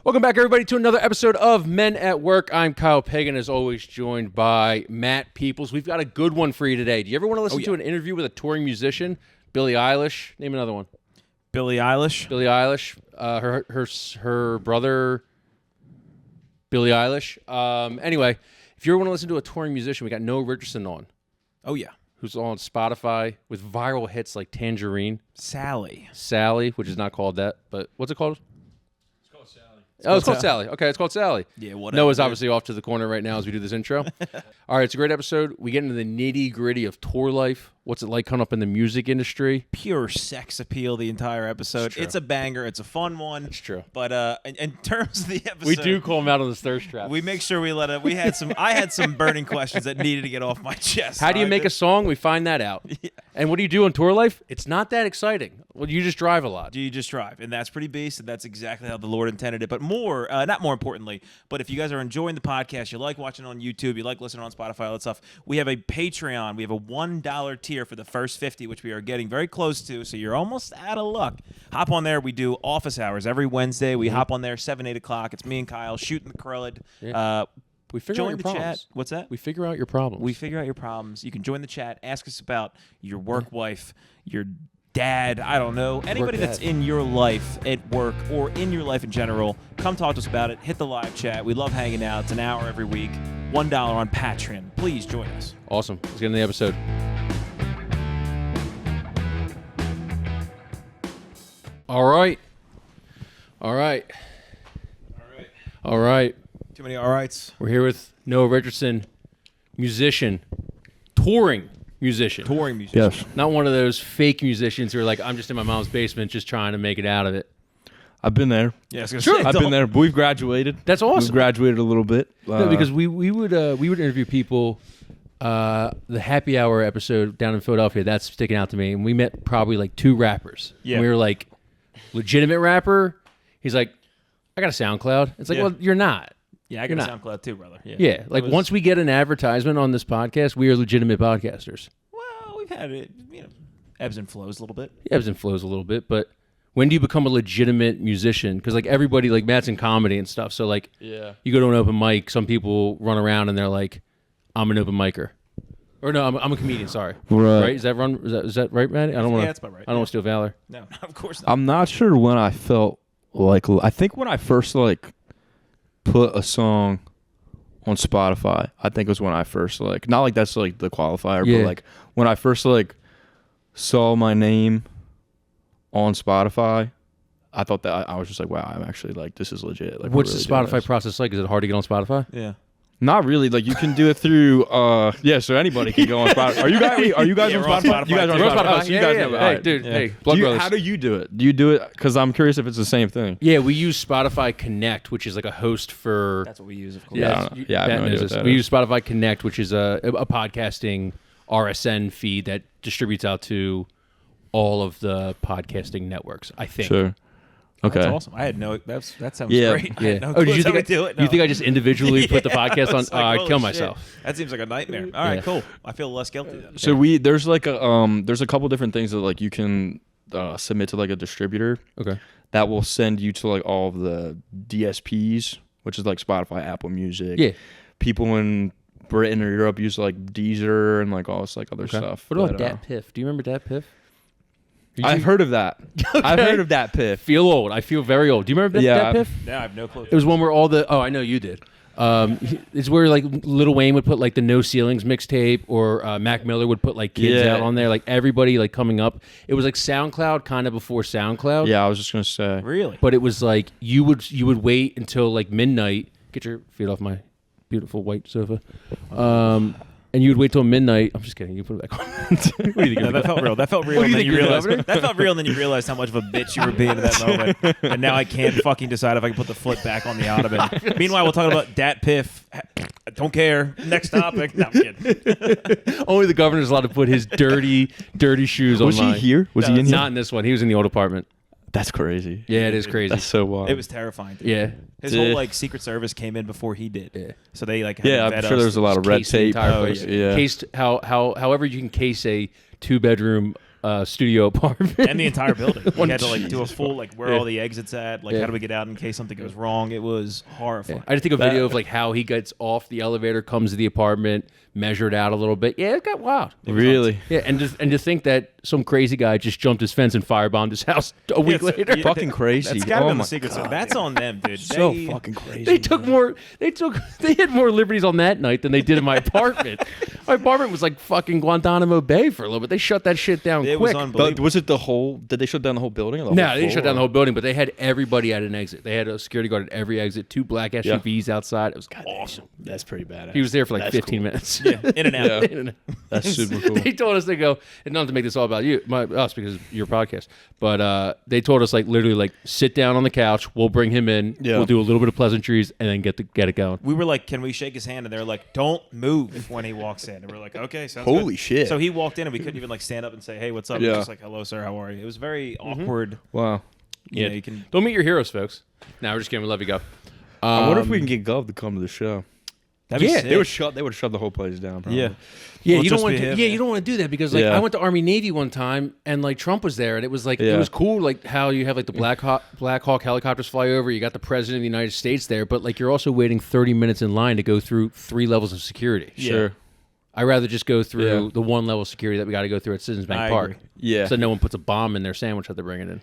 Welcome back, everybody, to another episode of Men at Work. I'm Kyle Pagan, as always, joined by Matt Peoples. We've got a good one for you today. Do you ever want to listen to an interview with a touring musician? Billie Eilish. Name another one. Billie Eilish. Billie Eilish. Her brother, Billie Eilish. Anyway, if you ever want to listen to a touring musician, we got Noah Richardson on. Oh, yeah. Who's on Spotify with viral hits like Tangerine. Sally, which is not called that, but what's it called? Sally. It's called Sally. Okay, it's called Sally. Yeah, whatever. Noah's obviously off to the corner right now as we do this intro. All right, it's a great episode. We get into the nitty-gritty of tour life. What's it like coming up in the music industry? Pure sex appeal the entire episode. It's a banger. It's a fun one. It's true. But in terms of the episode, We do call him out on the thirst trap. we make sure we let it. I had some burning questions that needed to get off my chest. How do you make a song? We find that out. Yeah. And what do you do on tour life? It's not that exciting. Well, you just drive a lot. Do you just drive? And that's pretty basic. And that's exactly how the Lord intended it. But not more importantly, but if you guys are enjoying the podcast, you like watching on YouTube, you like listening on Spotify, all that stuff, we have a Patreon. We have a $1 tier for the first 50, which we are getting very close to, so you're almost out of luck. Hop on there. We do office hours every Wednesday. We hop on there 7, 8 o'clock. It's me and Kyle shooting the crud. Yeah. We figure out your problems. Chat. What's that? We figure out your problems. We figure out your problems. You can join the chat. Ask us about your work wife, your dad, I don't know. Anybody that's in your life at work or in your life in general, come talk to us about it. Hit the live chat. We love hanging out. It's an hour every week. $1 on Patreon. Please join us. Awesome. Let's get into the episode. All right. Too many all rights. We're here with Noah Richardson, musician, touring musician. Yes. Not one of those fake musicians who are like, I'm just in my mom's basement just trying to make it out of it. I've been there. Yeah, I've been there. But we've graduated. That's awesome. We've graduated a little bit. No, because we would interview people. The happy hour episode down in Philadelphia, that's sticking out to me. And we met probably like 2 rappers. Yeah. And we were like, legitimate rapper. He's like, I got a SoundCloud. It's like, well, you're not. Yeah, I got a SoundCloud too, brother. Yeah, like once we get an advertisement on this podcast, we are legitimate podcasters. Well, we've had it, ebbs and flows a little bit. Ebbs and flows a little bit, but when do you become a legitimate musician? Because like everybody, like Matt's in comedy and stuff, so like you go to an open mic, some people run around and they're like, I'm an open micer. Or no, I'm a comedian, sorry. Right? Is that right, Matt? I don't want to. Yeah, that's about right. I don't want to steal valor. No, of course not. I'm not sure when I felt like. I think when I first put a song on Spotify, I think it was when I first not like that's like the qualifier, but like when I first saw my name on Spotify, I thought that I was just like, wow, I'm actually this is legit. Like, what's the Spotify process like? Is it hard to get on Spotify? Yeah. Not really. Like you can do it through. So anybody can go on Spotify. Are you guys on Spotify? You guys are on Spotify. So you guys know. Hey, dude. Hey, Blood Brothers. How do you do it? Do you do it? Because I'm curious if it's the same thing. Yeah, we use Spotify Connect, which is like a host for. That's what we use, of course. Yeah, I have no idea what that we is. use Spotify Connect, which is a podcasting RSN feed that distributes out to all of the podcasting networks. I think. Sure. Okay. That's awesome. I had no. That sounds great. I had no Did you clue think how to do it? No. You think I just individually put the podcast on? I'd kill holy myself. shit. That seems like a nightmare. All right, cool. I feel less guilty then. So there's there's a couple different things that you can submit to a distributor. Okay. That will send you to all of the DSPs, which is Spotify, Apple Music. Yeah. People in Britain or Europe use Deezer and all this other stuff. What about Dat Piff? Do you remember Dat Piff? I've heard of that. Okay. I've heard of Dat Piff. Feel old. I feel very old. Do you remember Dat Piff? No, I have no clue. It was one where all the. Oh, I know you did. It's where Lil Wayne would put the No Ceilings mixtape, or Mac Miller would put kids out on there, everybody coming up. It was SoundCloud kind of before SoundCloud. Yeah, I was just gonna say. Really? But it was you would wait until midnight. Get your feet off my beautiful white sofa. And you would wait till midnight. I'm just kidding. You put it back on. What do you think? No, that felt real. That felt real. What do you and think, then you realized that felt real, and then you realized how much of a bitch you were being in that moment. And now I can't fucking decide if I can put the foot back on the ottoman. Meanwhile, we'll talk about Dat Piff. I don't care. Next topic. No, I'm kidding. Only the governor's allowed to put his dirty shoes on. Was he here? Was he in here? Not in this one. He was in the old apartment. That's crazy. Yeah, it is crazy. That's so wild. It was terrifying. Dude. Yeah. His whole Secret Service came in before he did. Yeah. So they had I'm sure there's a lot of red tape. Cased however you can case a 2-bedroom studio apartment and the entire building. We had to like do a full like where all the exits at, like how do we get out in case something goes wrong. It was horrifying. I just think a video of like how he gets off the elevator, comes to the apartment, measured out a little bit. Yeah, it got wild. Really? Yeah, and to think that some crazy guy just jumped his fence and firebombed his house a week later. Fucking crazy. That's gotta be on the Secret Service. That's on them, dude. So fucking crazy. They had more liberties on that night than they did in my apartment. My apartment was like fucking Guantanamo Bay for a little bit. They shut that shit down It quick. was unbelievable. But was it the whole? Did they shut down the whole building? Or the No, whole they didn't floor? shut down the whole building, but they had everybody at an exit. They had a security guard at every exit, 2 black SUVs outside. It was awesome. That's pretty badass. He was there for like That's 15 cool. minutes. Yeah, in and out. Yeah. That's super cool. They told us, they go, and not to make this all about us because of your podcast, but they told us like literally like sit down on the couch, we'll bring him in, we'll do a little bit of pleasantries, and then get it going. We were like, can we shake his hand? And they're like, don't move when he walks in. And we're like, okay, sounds Holy good. shit. So he walked in and we couldn't even like stand up and say, hey, what's up? Yeah. We're just like, hello, sir, how are you? It was very awkward. Wow. You know, you can. Don't meet your heroes, folks. No, we're just kidding. We love you, Gov. I wonder if we can get Gov to come to the show. That'd be sick. They would shut the whole place down. Probably. Yeah. Yeah, Well, you don't just want be to. him, Yeah, yeah. you don't want to do that because like Yeah. I went to Army Navy one time and like Trump was there and it was like it Yeah. was cool like how you have like the Black Hawk helicopters fly over. You got the president of the United States there, but like you're also waiting 30 minutes in line to go through 3 levels of security. Sure. I'd rather just go through Yeah. the 1 level of security that we got to go through at Citizens Bank I Park. agree. Yeah. So no one puts a bomb in their sandwich that they're bringing in.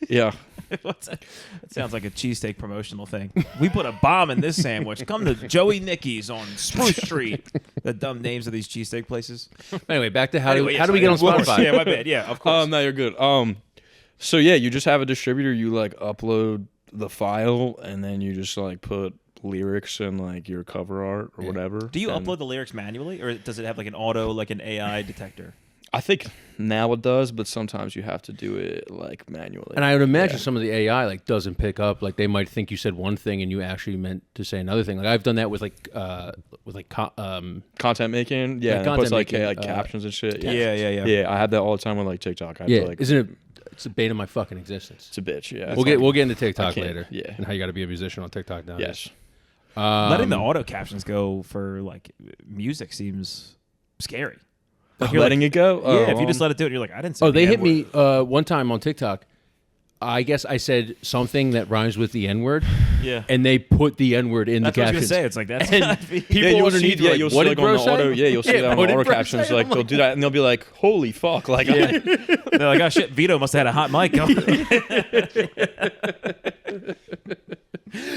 Yeah. What's that? That sounds like a cheesesteak promotional thing. We put a bomb in this sandwich. Come to Joey Nicky's on Spruce Street. The dumb names of these cheesesteak places. Anyway, back to how do we get on Of course. Spotify? Yeah, my bad. Yeah, of course. No, you're good. So yeah, you just have a distributor. You like upload the file, and then you just like put lyrics and like your cover art or whatever. Do you and upload the lyrics manually, or does it have like an auto, like an AI detector? I think now it does, but sometimes you have to do it like manually. And I would imagine some of the AI like doesn't pick up. Like they might think you said one thing and you actually meant to say another thing. Like I've done that with content making, yeah, and it content puts like making, captions and shit. Yeah. I have that all the time with like TikTok. I have yeah. to, like, Isn't it? It's a bane of my fucking existence. it's a bitch. Yeah, We'll get into TikTok can't- later. yeah. And how you got to be a musician on TikTok now. Yes. Letting the auto captions go for like music seems scary. Like, Letting it go. Yeah, if you just let it do it, you're like, I didn't say. Oh, they the hit N-word. me one time on TikTok. I guess I said something that rhymes with the N-word. Yeah. And they put the N-word in That's the what I was captions. gonna say. It's like that's And gotta be- people you'll underneath see, are like, you'll what see did like on bro the auto. say? Yeah, you'll see that on what the did auto bro captions. say? Like I'm they'll do that, and they'll be like, "Holy fuck!" Like, They're like, oh shit, Vito must have had a hot mic.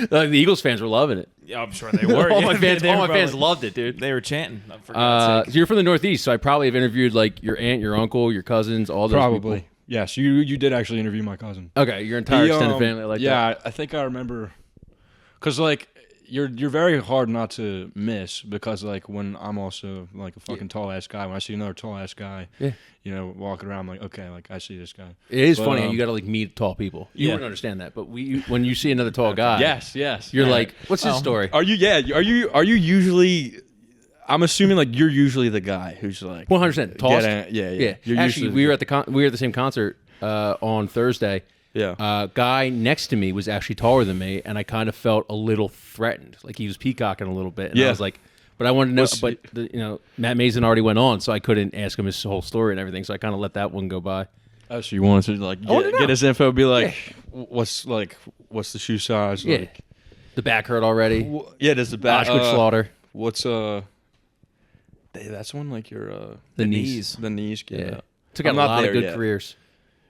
The Eagles fans were loving it. Yeah, I'm sure they were. all Yeah, my fans, they all were my fans probably- loved it, dude. They were chanting. For God's So sake. you're from the Northeast, so I probably have interviewed like your aunt, your uncle, your cousins, all those Probably. people. Yes, you did actually interview my cousin. Okay, your entire He, extended family like that. yeah, I think I remember, because like you're very hard not to miss, because like when I'm also like a fucking tall ass guy, when I see another tall ass guy, Yeah. you know, walking around, I'm like, okay, like I see this guy. It is But, funny how you got to like meet tall people. You Yeah. wouldn't understand that, but when you see another tall guy, yes. you're like, what's his story? Are you? Yeah. Are you usually? I'm assuming like you're usually the guy who's like 100% tallest. Yeah. Actually, You're usually we were at the same concert on Thursday. Yeah. Guy next to me was actually taller than me, and I kind of felt a little threatened, like he was peacocking a little bit. And I Yeah. was like, but I wanted to know. Was- But Matt Mason already went on, so I couldn't ask him his whole story and everything. So I kind of let that one go by. Oh, so you wanted to like wanted to know. get his info, be like, what's the shoe size? Yeah, Like, the back hurt already. yeah. Does the back? Oshkosh Slaughter. What's that's when like your The knees. The knees. Yeah, took out I'm a not lot of there good yet. careers.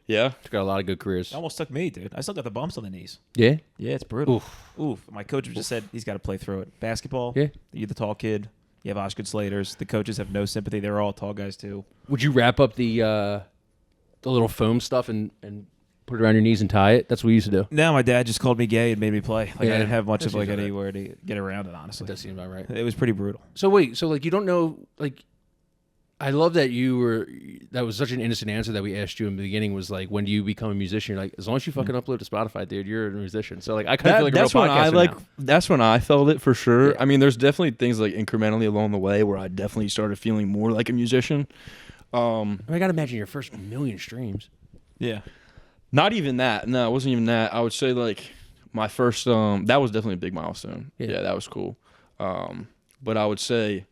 Yeah. Took out a lot of good careers. It almost took me, dude. I still got the bumps on the knees. Yeah. Yeah, it's brutal. Oof. My coach just said he's got to play through it. Basketball. Yeah. You're the tall kid. You have Oshkosh Slaters. The coaches have no sympathy. They're all tall guys too. Would you wrap up the little foam stuff and put it around your knees and tie it? That's what we used to do. No, my dad just called me gay and made me play. Like Yeah, I didn't have much that of like seems about anywhere to get around it. Honestly, That seems about right. it was pretty brutal. So wait, so like you don't know, like I love that that was such an innocent answer that we asked you in the beginning was like, when do you become a musician? You're like, as long as you fucking upload to Spotify, dude, you're a musician. So like I kind of feel like that's a real when I podcaster like. now. That's when I felt it for sure. Yeah. I mean, there's definitely things like incrementally along the way where I definitely started feeling more like a musician. I gotta imagine your first 1 million streams. Yeah. Not even that. No, it wasn't even that. I would say like my first. That was definitely a big milestone. Yeah. Yeah, that was cool. But I would say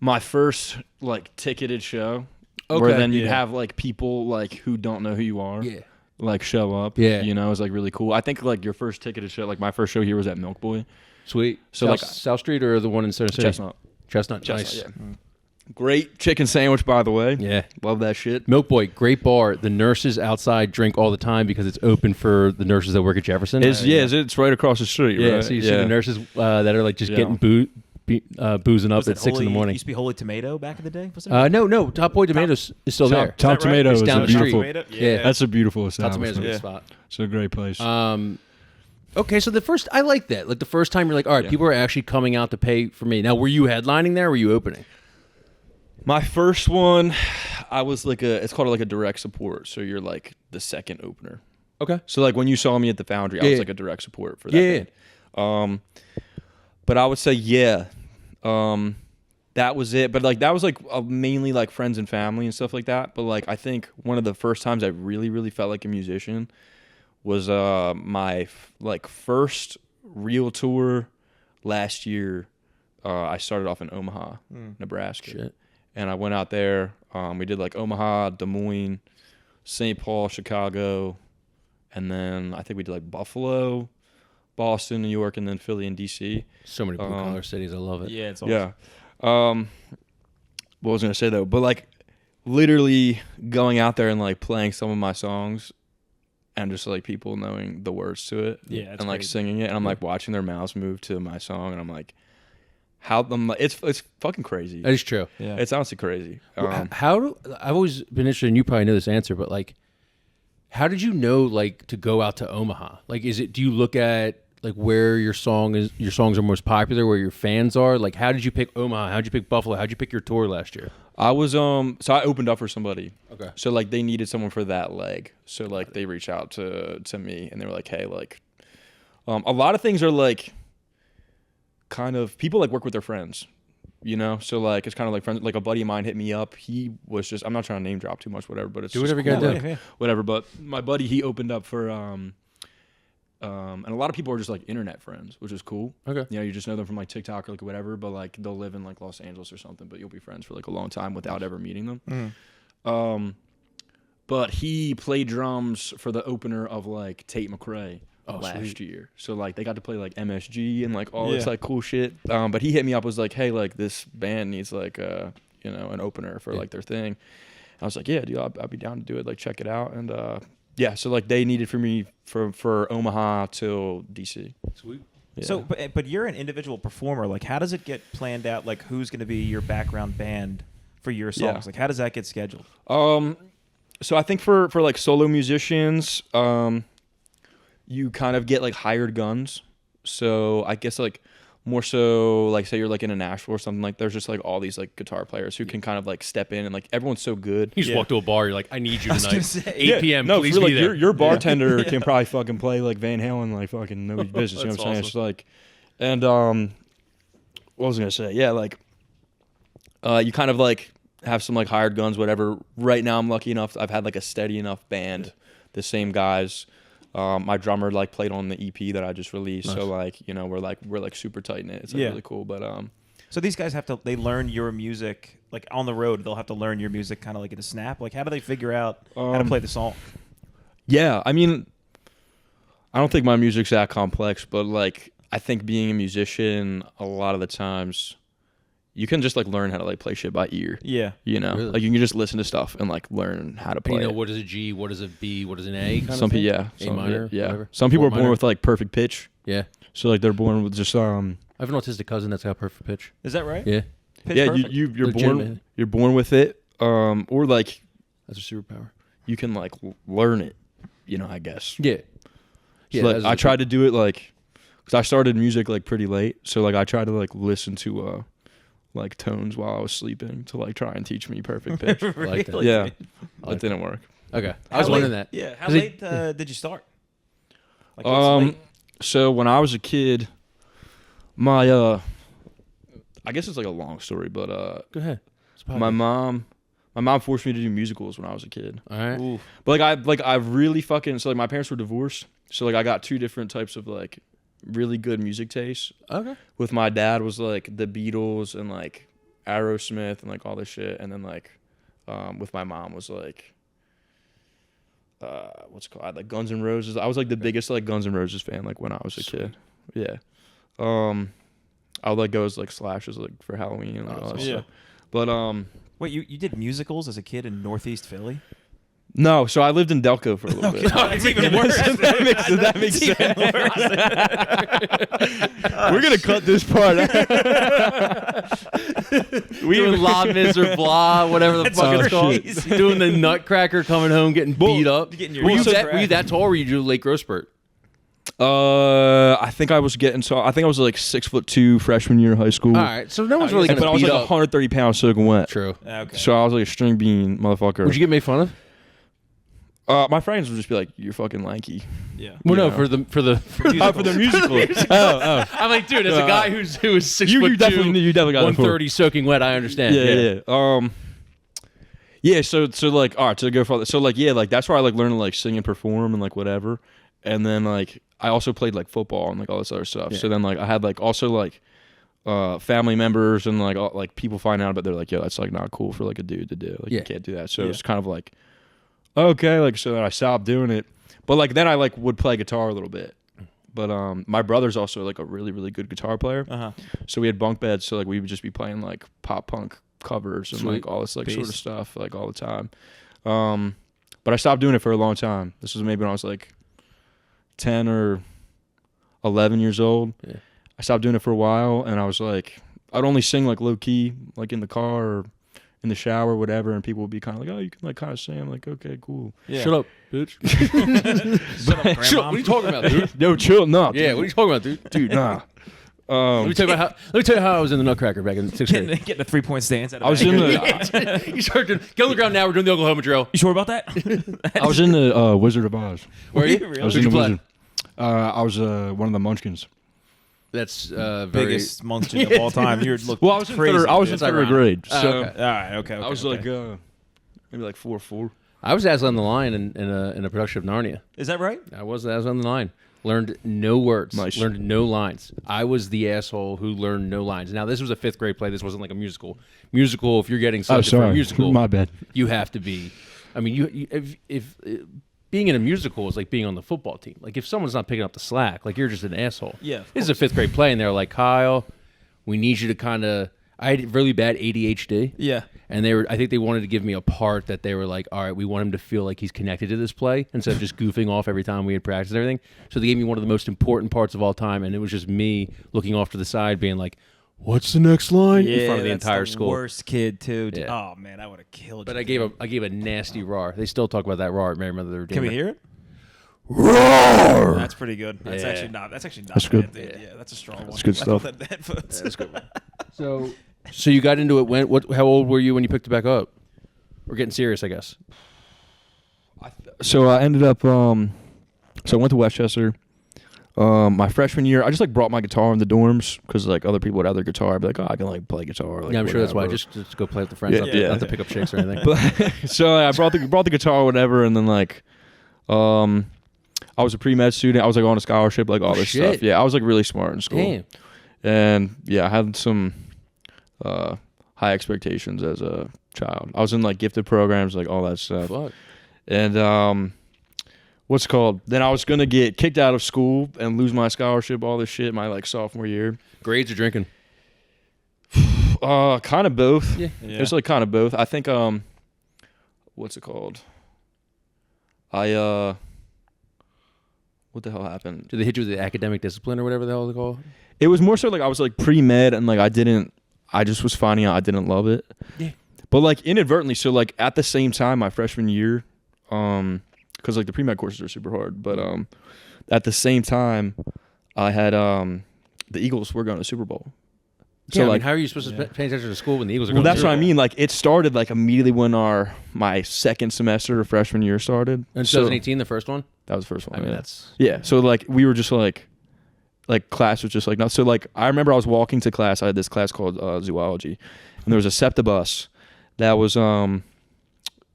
my first like ticketed show where then you'd have like people like who don't know who you are. Yeah. Like show up. Yeah. You know, it was like really cool. I think like your first ticketed show, like my first show here was at Milk Boy. Sweet. So South Street or the one in Center City? Chestnut. Nice. Yeah. Great chicken sandwich, by the way. Yeah. Love that shit. Milk Boy, great bar. The nurses outside drink all the time because it's open for the nurses that work at Jefferson. It's right across the street, right? So you see the nurses that are like just getting boozing up at 6 in the morning. It used to be Holy Tomato back in the day? No. Top Boy Tomatoes is still there. Top Tomato is down the street. beautiful. Yeah. That's a beautiful Top Tomatoes establishment. is a good spot. It's a great place. Okay, so I like that. Like the first time you're like, all right, people are actually coming out to pay for me. Now, were you headlining there or were you opening? My first one, I was like it's called like a direct support. So you're like the second opener. Okay. So like when you saw me at the Foundry, I was like a direct support for that band. But I would say, that was it. But like that was like mainly like friends and family and stuff like that. But like I think one of the first times I really, really felt like a musician was my like first real tour last year. I started off in Omaha, Nebraska. Shit. And I went out there. We did like Omaha, Des Moines, St. Paul, Chicago, and then I think we did like Buffalo, Boston, New York, and then Philly and DC. So many blue-collar cities. I love it. Yeah, it's awesome. Yeah. What was I going to say, though? But like literally going out there and like playing some of my songs and just like people knowing the words to it and like singing it. And I'm like watching their mouths move to my song. And I'm like, it's fucking crazy. That is true. Yeah. It's honestly crazy. I've always been interested, and you probably know this answer, but like, how did you know like to go out to Omaha? Like, do you look at like where your songs are most popular, where your fans are? Like, how did you pick Omaha? How did you pick Buffalo? How did you pick your tour last year? I was so I opened up for somebody. Okay. So like they needed someone for that leg. So like they reached out to me and they were like, hey, like, a lot of things are like, kind of people like work with their friends, you know, so like it's kind of like friends. Like a buddy of mine hit me up. He was just, I'm not trying to name drop too much, whatever, but it's do whatever you gotta do. Whatever. But my buddy, he opened up for and a lot of people are just like internet friends, which is cool. Okay. You know, you just know them from like TikTok or like whatever, but like they'll live in like Los Angeles or something, but you'll be friends for like a long time without ever meeting them. But he played drums for the opener of like Tate McRae. Last year, so like they got to play like MSG and like all this like cool shit. But he hit me up, was like, hey, like this band needs like you know, an opener for like their thing. And I was like, yeah, dude, I'll be down to do it. Like check it out. And so like they needed for me for Omaha till DC. Sweet. Yeah. So, but you're an individual performer. Like, how does it get planned out? Like, who's going to be your background band for your songs? Yeah. Like, how does that get scheduled? So I think for like solo musicians, you kind of get like hired guns. So I guess like more so like say you're like in a Nashville or something, like there's just like all these like guitar players who can kind of like step in and like everyone's so good. You just walk to a bar, you're like, I need you tonight. Say, 8 p.m. No, please for, be like, there. your bartender can probably fucking play like Van Halen like fucking nobody's business. You know what I'm saying? It's like, and what was I gonna say? Yeah, like you kind of like have some like hired guns, whatever. Right now I'm lucky enough, I've had like a steady enough band, the same guys. My drummer like played on the EP that I just released, nice. So like, you know, we're like super tight in it. It's like really cool. But so these guys they learn your music like on the road. They'll have to learn your music kind of like in a snap. Like, how do they figure out how to play the song? Yeah, I mean, I don't think my music's that complex, but like I think being a musician, a lot of the times you can just like learn how to like play shit by ear. Yeah. You know, really? Like you can just listen to stuff and like learn how to play. And you know, it. what is a G? What is a B? What is an A? Kind some of thing? Yeah. A minor. Yeah. Whatever. Some people are born minor. with like perfect pitch. Yeah. So like they're born with just I have an autistic cousin that's got perfect pitch. Is that right? Yeah. Pitch yeah. perfect? You're born with it. Or like that's a superpower. You can like learn it. You know, I guess. Yeah. So like, I tried to do it like, because I started music like pretty late. So like I tried to like listen to like tones while I was sleeping to like try and teach me perfect pitch. Really? Like that. Yeah, like it didn't work. Okay, I was wondering that. Yeah, how late did you start? Like, late? So when I was a kid, my I guess it's like a long story, but go ahead. My mom forced me to do musicals when I was a kid. All right. Ooh. But I really fucking, so like my parents were divorced, so like I got two different types of like really good music taste. Okay. With my dad was like the Beatles and like Aerosmith and like all this shit, and then like with my mom was like, what's it called? Like Guns N' Roses. I was like the biggest like Guns N' Roses fan like when I was a kid. Yeah. I would like go as like Slashes like for Halloween and like all that stuff. But wait, you did musicals as a kid in Northeast Philly? no, so I lived in Delco for a little bit. No, it's even worse. that makes sense. We're gonna cut this part out. We doing La Miserable, whatever the fuck it's called. Doing the Nutcracker, coming home, getting beat up. Were you that tall, or were you do late growth spurt? I think I was getting so. I think I was like 6'2" freshman year of high school. All right, so no one's really gonna But I was beat like up. 130 pounds soaking wet. True. Okay. So I was like a string bean motherfucker. Would you get made fun of? My friends would just be like, "You're fucking lanky." Yeah. Well, no, know. for the For the musical. Oh. I'm like, dude, as a guy who was 6'2", You definitely got 130 soaking wet. I understand. Yeah. Yeah. So like, all right, to go further. So like, yeah, like that's where I like learned to like sing and perform and like whatever. And then like I also played like football and like all this other stuff. Yeah. So then like I had like also like family members and like all, like people find out, but they're like, yo, that's like not cool for like a dude to do. Like you can't do that. So it's kind of like, okay, like so then I stopped doing it. But like then I like would play guitar a little bit. But my brother's also like a really, really good guitar player. So we had bunk beds, so like we would just be playing like pop punk covers and like all this like sort of stuff like all the time. But I stopped doing it for a long time. This was maybe when I was like 10 or 11 years old. Yeah. I stopped doing it for a while, and I was like, I'd only sing like low key, like in the car or in the shower, or whatever, and people would be kind of like, oh, you can like kind of sing. I'm like, okay, cool. Yeah. Shut up, bitch. Shut up, Grandma. What are you talking about, dude? Yo, chill, nah. Yeah, what are you talking about, dude? Dude, nah. Let me tell you how I was in the Nutcracker back in 6th grade. Getting a 3-point stance out of I was in the. You started doing, get on the ground now. We're doing the Oklahoma drill. You sure about that? I was in the Wizard of Oz. Were you? Really? I was Who'd in you the play? Wizard. I was one of the Munchkins. That's very biggest munchkin of all time. You look Well, I was crazy. in third grade, so okay. All right, okay. I was like maybe like 4'4". I was Aslan the Lion in a production of Narnia. Is that right? I was Aslan the Lion. Learned no words. Nice. Learned no lines. I was the asshole who learned no lines. Now, this was a 5th grade play. This wasn't like a musical. Musical, if you're getting something for a musical, my bad. you have to be. I mean, you if being in a musical is like being on the football team. Like if someone's not picking up the slack, like you're just an asshole. Yeah. This is a 5th grade play, and they're like, Kyle, we need you to kind of. I had really bad ADHD. Yeah. And I think they wanted to give me a part that they were like, all right, we want him to feel like he's connected to this play instead of just goofing off every time we had practice and everything. So they gave me one of the most important parts of all time, and it was just me looking off to the side being like, what's the next line? In front of the entire school. Worst kid too. Yeah. Oh man, I would have killed you. But I gave a nasty roar. They still talk about that roar at Mary Mother of the Redeemer. Can we hear it? Roar! That's pretty good. That's actually not. That's good. bad. Yeah, that's a strong one. That's good stuff. That's good. So you got into it how old were you when you picked it back up? We're getting serious, I guess. So I ended up. So I went to Westchester. My freshman year, I just like brought my guitar in the dorms because like other people would have their guitar. I'd be like, oh, I can like play guitar. Like, Yeah, I'm sure that's why. whatever. Just go play with the friends, not to pick up chicks or anything. But so I brought the guitar or whatever, and then like, I was a pre-med student. I was like on a scholarship, like all this shit. stuff. Yeah, I was like really smart in school. Damn. And yeah, I had some high expectations as a child. I was in like gifted programs, like all that stuff. Fuck. And what's it called? Then I was gonna get kicked out of school and lose my scholarship, all this shit, my like sophomore year. Grades or drinking? Kind of both. Yeah. It's like kind of both. I think what's it called? What the hell happened? Did they hit you with the academic discipline or whatever the hell they call it? It was more so like I was like pre-med and like I just was finding out I didn't love it. Yeah. But like inadvertently, so like at the same time my freshman year, because like the pre-med courses are super hard, but at the same time I had the Eagles were going to the Super Bowl. So So like, like, how are you supposed to pay attention to school when the Eagles are well, going that's to what I mean. Like it started like immediately when my second semester of freshman year started. In So 2018, the first one? that was the first one. I mean, yeah. that's... Yeah, so like we were just like class was just like not so like I remember I was walking to class. I had this class called zoology, and there was a SEPTA bus that was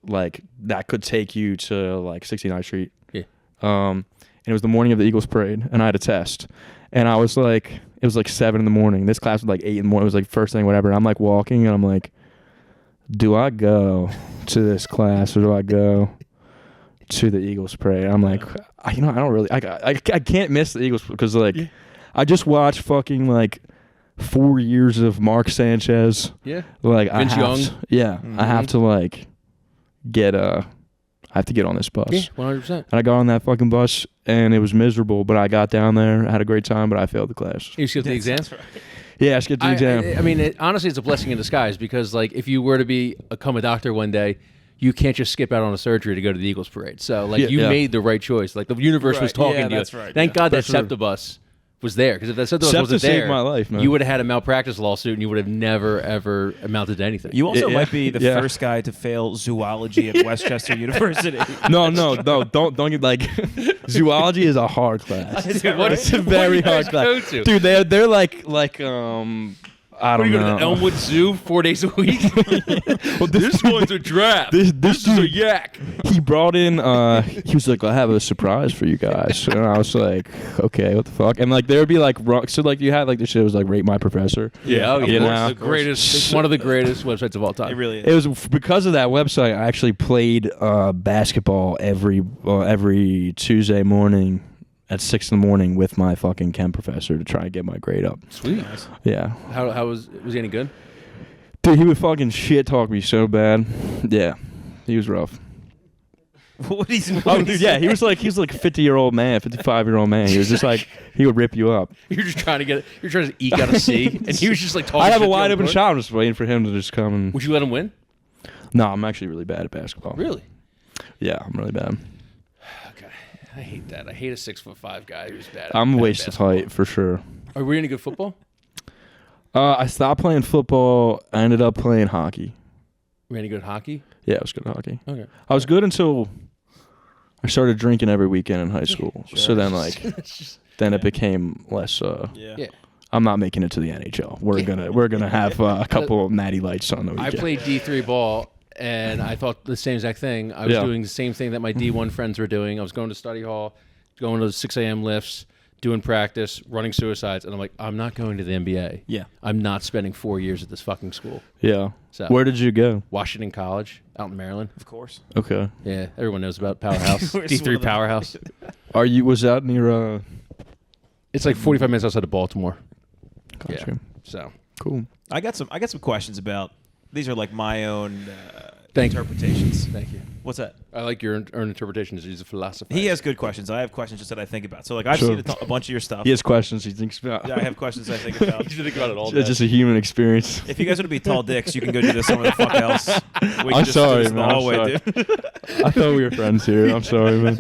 like that could take you to like 69th Street. Yeah. And it was the morning of the Eagles parade, and I had a test, and I was like, it was like 7 a.m. This class was like 8 a.m. It was like first thing, whatever. And I'm like walking, and I'm like, do I go to this class or do I go to the Eagles parade? I'm like, I don't really, I can't miss the Eagles because like, I just watched fucking like 4 years of Mark Sanchez. Yeah. Like Vince Young. I have to like I have to get on this bus. Yeah, 100%. And I got on that fucking bus and it was miserable, but I got down there, I had a great time, but I failed the class. You skipped the exam? Right. Yeah, I skipped the exam. I mean, honestly, it's a blessing in disguise because, like, if you were to become a doctor one day, you can't just skip out on a surgery to go to the Eagles parade. So, like, you made the right choice. Like, the universe was talking to you. That's right. Thank God that For sure. SEPTA bus was there because if that SEPTA bus SEPTA wasn't saved there, my life, man. you would have had a malpractice lawsuit and you would have never, ever amounted to anything. You also Yeah. might be the Yeah. first guy to fail zoology at Westchester University. No, don't get like zoology is a hard class. Is that What right? is It's a very hard go class. to? Dude, they're like I What don't are you going know. to the Elmwood Zoo 4 days a week? Well, this one's a giraffe. This This is a dude, yak. he brought in he was like, I have a surprise for you guys. And I was like, okay, what the fuck? And like there'd be like so like you had like the shit was like Rate My Professor. Yeah, You know? the greatest, one of the greatest websites of all time. It really is. It was because of that website I actually played basketball every Tuesday morning at 6 a.m. with my fucking chem professor to try and get my grade up. Sweet. Yeah. How was he any good? Dude, he would fucking shit talk me so bad. Yeah. He was rough. What is? Oh, dude, yeah, he was like a 50-year-old man, 55-year-old man. He was just like he would rip you up. You're trying to eke out a C, and he was just like talking. I have a shit wide the open other shot. I'm just waiting for him to just come and. Would you let him win? No, I'm actually really bad at basketball. Really? Yeah, I'm really bad. Okay. I hate that. I hate a 6'5" guy who's bad. I'm a bad waste of basketball. height for sure. Are we any good football? I stopped playing football. I ended up playing hockey. We any good hockey? Yeah, I was good at hockey. Okay. I was good until I started drinking every weekend in high school. So then then it became less. Yeah. I'm not making it to the NHL. We're gonna have a couple of natty lights on the I weekend. played D3 ball, and I thought the same exact thing. I was doing the same thing that my D1 friends were doing. I was going to study hall, going to 6 a.m. lifts, doing practice, running suicides, and I'm like, I'm not going to the NBA. Yeah. I'm not spending 4 years at this fucking school. Yeah. So Where did you go? Washington College out in Maryland. Of course. Okay. Yeah, everyone knows about Powerhouse. Where's one D3 of the- Powerhouse. Was that near It's like 45 minutes outside of Baltimore. Gotcha. Yeah. So Cool. I got some questions about. These are like my own Thank you. interpretations. thank you. What's that? I like your own interpretation. He's a philosopher. He has good questions. I have questions just that I think about. So like I've Sure. seen a bunch of your stuff. He has questions he thinks about. Yeah, I have questions I think about. You should think about it all It's just a human experience. If you guys want to be tall dicks, you can go do this somewhere the fuck else. We can I'm just sorry, do this in the man, I'm hallway, sorry. dude. I thought we were friends here. I'm sorry, man.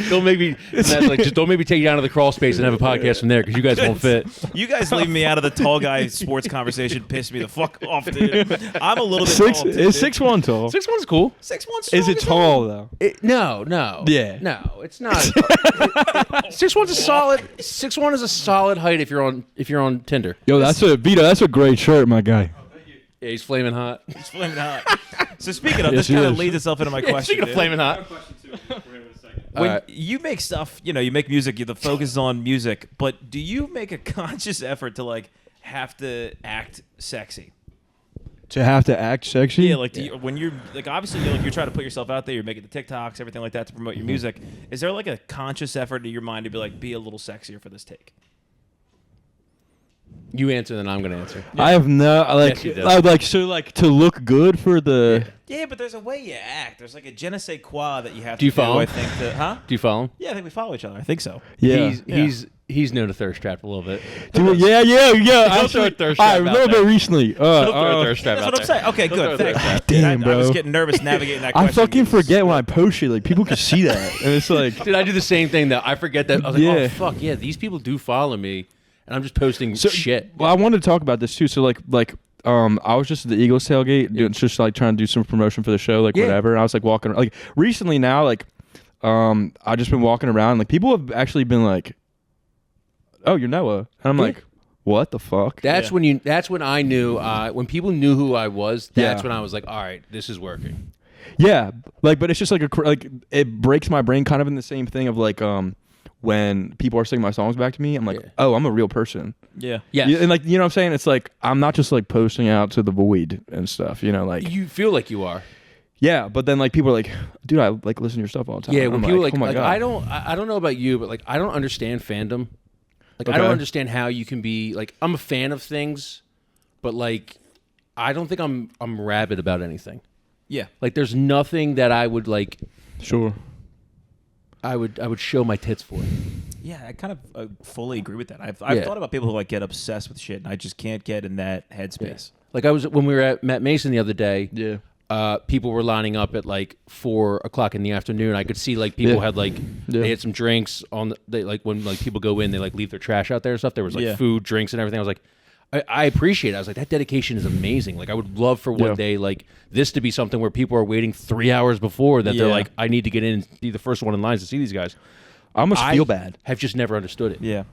Don't make me just don't make me take you down to the crawl space and have a podcast from there because you guys won't fit. You guys leaving me out of the tall guy sports conversation pissed me the fuck off, dude. I'm a little bit Six tall. Too, is dude. 6'1" tall. 6'1's cool. 6'1" Is it tall though? No. Yeah. No, it's not. 6'1's a solid. 6'1 is a solid height if you're on Tinder. Yo, Vito. That's a great shirt, my guy. Yeah, he's flaming hot. It's flaming hot. So speaking of, Yes, this he kind of is. leads itself into my question. Speaking of dude. flaming hot, When you make stuff, you make music, the focus is on music, but do you make a conscious effort to like have to act sexy? To have to act sexy? Yeah, like when you're like obviously you're trying to put yourself out there, you're making the TikToks, everything like that to promote your music. Is there like a conscious effort in your mind to be a little sexier for this take? you answer, then I'm gonna answer. I have no Yes, you do. I would like to look good for the. Yeah, but there's a way you act. There's like a je ne sais quoi that you have Do you to follow? I think. Huh? Do you follow him? Yeah, I think we follow each other. I think so. Yeah. He's known to thirst trap a little bit. Dude, yeah. I'll throw a thirst trap A out little there. bit recently. He'll throw a thirst trap That's out what I'm there. saying. Okay, He'll good. throw a thirst Thanks. trap. Damn, I bro. was getting nervous navigating that I question. fucking forget when I post shit. Like people can see that, and it's like. Dude, I do the same thing though. I forget that. I was like, Yeah. oh fuck yeah, these people do follow me, and I'm just posting shit. Well, I wanted to talk about this too. So I was just at the Eagles tailgate, just like trying to do some promotion for the show, like whatever. And I was like walking, like recently now, like I just been walking around, like people have actually been like, "Oh, you're Noah," and I'm like, "What the fuck?" That's when That's when I knew. When people knew who I was, that's Yeah. when I was like, all right, this is working. Yeah, but it's just like it breaks my brain, kind of in the same thing of like when people are singing my songs back to me, I'm like, Yeah. oh, I'm a real person. Yeah. Yes. Yeah, and like, you know what I'm saying? It's like I'm not just like posting out to the void and stuff, you know, like You feel like you are. yeah, but then like people are like, dude, I like listen to your stuff all the time. Yeah, And when I'm people like, oh my God. I don't know about you, but like I don't understand fandom. Like I Okay. don't understand how you can be like I'm a fan of things, but like I don't think I'm rabid about anything. Yeah. Like there's nothing that I would like Sure. I would show my tits for. Yeah, I kind of fully agree with that. I've Yeah. thought about people who like get obsessed with shit, and I just can't get in that headspace. Like I was when we were at Matt Mason the other day. Yeah. People were lining up at like 4:00 in the afternoon. I could see like people Yeah. had like Yeah. they had some drinks on. They like when like people go in, they like leave their trash out there and stuff. There was like Yeah. food, drinks, and everything. I was like, I appreciate it. I was like, that dedication is amazing. Like I would love for one Yeah. day like this to be something where people are waiting 3 hours before that they're Yeah. like, I need to get in and be the first one in lines to see these guys. I almost I feel bad. have just never understood it. Yeah.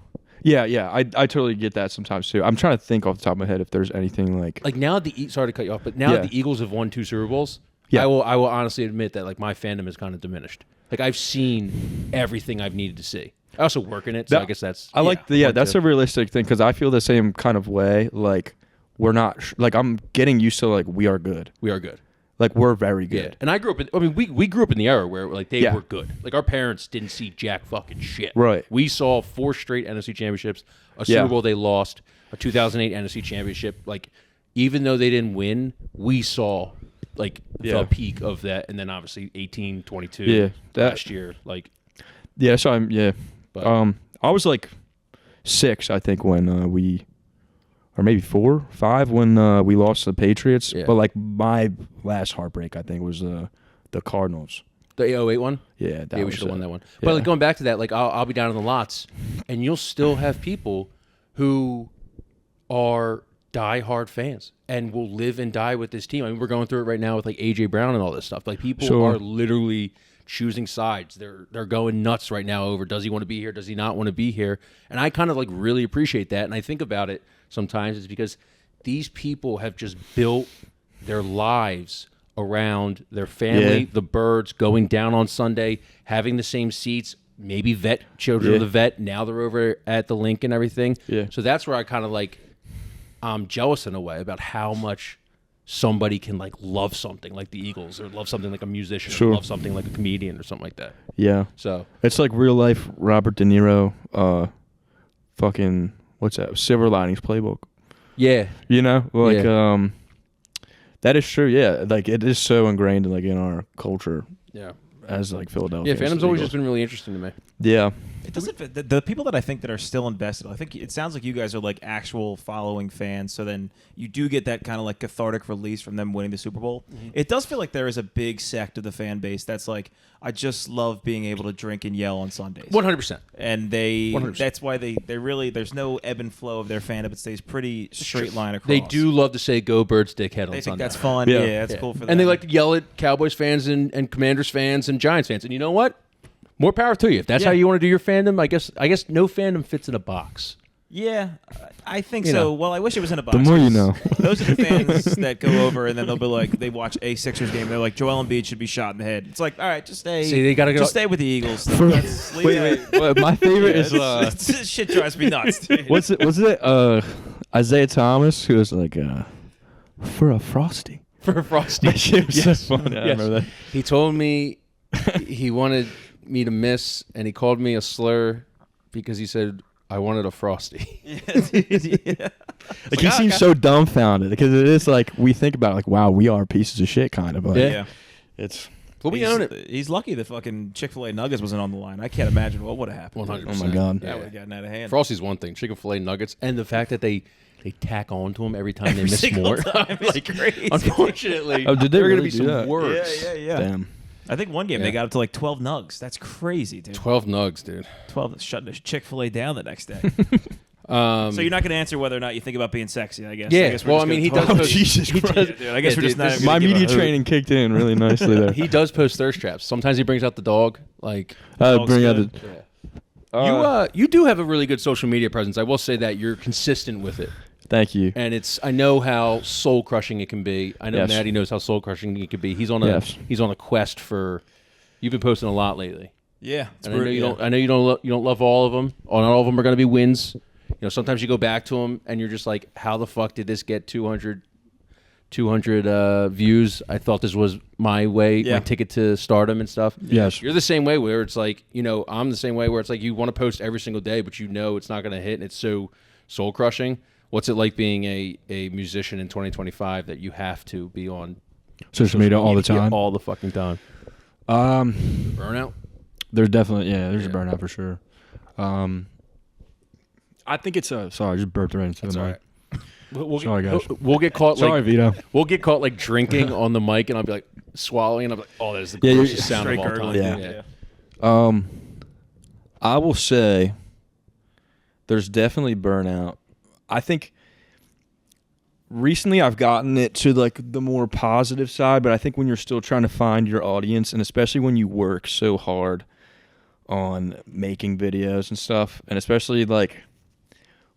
Yeah. I totally get that sometimes too. I'm trying to think off the top of my head if there's anything like Like now sorry to cut you off, but now Yeah. that the Eagles have won 2 Super Bowls, Yeah. I will honestly admit that like my fandom is kind of diminished. Like I've seen everything I've needed to see. I also work in it, so I guess that's I like one that's too. a realistic thing because I feel the same kind of way. Like we're not like I'm getting used to like we are good. We are good. Like we're very Yeah. good. And I grew up in, I mean, we grew up in the era where like they Yeah. were good. Like our parents didn't see jack fucking shit. Right. We saw 4 straight NFC championships, a Yeah. Super Bowl they lost, a 2008 NFC championship. Like even though they didn't win, we saw like Yeah. the peak of that, and then obviously 18, 22 Yeah, that- last year. Like, Yeah. So I'm but I was like 6, I think, when we, or maybe 4, 5 when we lost to the Patriots. Yeah. But like my last heartbreak, I think, was the Cardinals. the 08 one. Yeah, that Yeah, we was should have won it. that one. Yeah. But like going back to that, like I'll be down in the lots, and you'll still have people who are diehard fans and will live and die with this team. I mean, we're going through it right now with like AJ Brown and all this stuff. Like people Sure. are literally choosing sides. They're going nuts right now over does he want to be here? Does he not want to be here? And I kind of like really appreciate that. And I think about it sometimes it's because these people have just built their lives around their family, Yeah. the Birds, going down on Sunday, having the same seats, maybe children Yeah. of the vet. Now they're over at the link and everything. Yeah. So that's where I kind of like, I'm jealous in a way about how much somebody can like love something like the Eagles or love something like a musician Sure. or love something like a comedian or something like that. Yeah. So It's like real life Robert De Niro, fucking, what's that? Silver Linings Playbook. yeah, You know? Like, that is true, yeah. Like, it is so ingrained like in our culture yeah. as like Philadelphia. Yeah, fandom's always just been really interesting to me. Yeah. It doesn't fit. The people that I think that are still invested, I think it sounds like you guys are like actual following fans. So then you do get that kind of like cathartic release from them winning the Super Bowl. Mm-hmm. It does feel like there is a big sect of the fan base that's like, I just love being able to drink and yell on Sundays. 100%. And they 100%. that's why they really there's no ebb and flow of their fandom. It stays pretty straight line across. They do love to say "Go Birds, dickhead" on They think Sunday. that's fun. Yeah. Yeah, that's cool for them. And they like to yell at Cowboys fans and Commanders fans and Giants fans. And you know what? More power to you. If that's Yeah. how you want to do your fandom, I guess no fandom fits in a box. Yeah, I think You so. know. Well, I wish it was in a box. The more you 'cause know. Those are the fans that go over and then they'll be like, they watch a Sixers game. They're like, Joel Embiid should be shot in the head. It's like, all right, just stay. See, they gotta go- just stay with the Eagles. Let's leave that. Wait, my favorite Yeah, is this shit drives me nuts. Dude. was it Isaiah Thomas who was like for a Frosty. For Frosty. That shit was Yes. so funny. I Yes. remember that. He told me he wanted me to miss, and he called me a slur because he said I wanted a Frosty. Yeah. Like he seems so dumbfounded because it is like we think about it, like wow, we are pieces of shit kind of. Like, Yeah. Yeah. It's Well, we He's- own it. He's lucky the fucking Chick-fil-A nuggets wasn't on the line. I can't imagine what would have happened. 100%. oh my god. That would have gotten out of hand. Frosty's one thing. Chicken-fil-A nuggets, and the fact that they tack on to them every time they Every miss single more. time is crazy. Unfortunately, Oh, did they there are really going to be do some that? words. Yeah. Damn. I think one game Yeah. they got up to like 12 nugs. That's crazy, dude. 12 nugs, dude. 12 shutting the Chick-fil-A down the next day. So So you're not going to answer whether or not you think about being sexy, I guess. Yeah, I guess we're well, just I mean, gonna he talk- does. Oh, Jesus he Christ. does- Dude, I guess yeah, we're just dude, not this- even My gonna give media a hoot. training kicked in really nicely there. He does post thirst traps. Sometimes he brings out the dog. Like Dog's Bring out good. the. you do have a really good social media presence. I will say that you're consistent with it, Thank you. and I know how soul crushing it can be. I know Yes. Maddie knows how soul crushing it can be. He's on a Yes. quest for. You've been posting a lot lately. Yeah, and I know you don't. I know you don't love all of them. Not all of them are going to be wins. You know, sometimes you go back to them and you're just like, how the fuck did this get 200 views? I thought this was my way, my ticket to stardom and stuff. Yes. You're the same way where it's like, you know, I'm the same way where it's like you want to post every single day, but you know it's not going to hit and it's so soul crushing. What's it like being a musician in 2025 that you have to be on social media all the time? All the fucking time. Burnout? There's definitely, there's a burnout for sure. I think it's sorry, I just burped right into the mic. Sorry, guys. We'll get caught. Sorry, Vito. We'll get caught like drinking on the mic, and I'll be like swallowing, and I'm like, "Oh, that is the grossest sound of all time." Yeah. I will say, there's definitely burnout. I think recently I've gotten it to like the more positive side, but I think when you're still trying to find your audience, and especially when you work so hard on making videos and stuff, and especially like.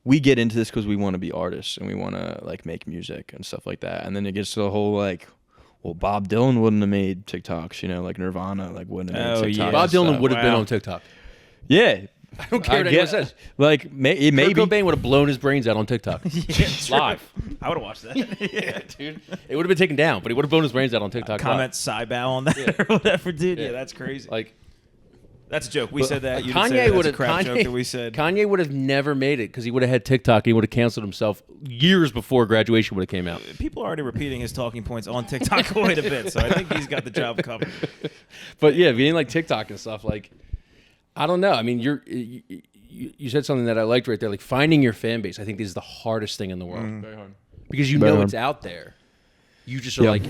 We get into this because we want to be artists and we want to like make music and stuff like that. And then it gets to the whole like, well, Bob Dylan wouldn't have made TikToks, you know, like Nirvana like wouldn't have made TikToks. Yeah. Bob Dylan would have been on TikTok. Yeah. I don't care what anyone says. Like maybe Kurt Cobain would have blown his brains out on TikTok. Live. I would have watched that. Yeah, dude. It would have been taken down, but he would have blown his brains out on TikTok. Comment Cybow on that or whatever, dude. Yeah, that's crazy. Like. That's a joke. We said that. You Kanye would have. Joke that we said. Kanye would have never made it because he would have had TikTok. He would have canceled himself years before graduation would have came out. People are already repeating his talking points on TikTok quite a bit, so I think he's got the job covered. But yeah, being like TikTok and stuff, like I don't know. I mean, you said something that I liked right there. Like finding your fan base, I think is the hardest thing in the world. Very hard. Because you know it's out there. You just are like,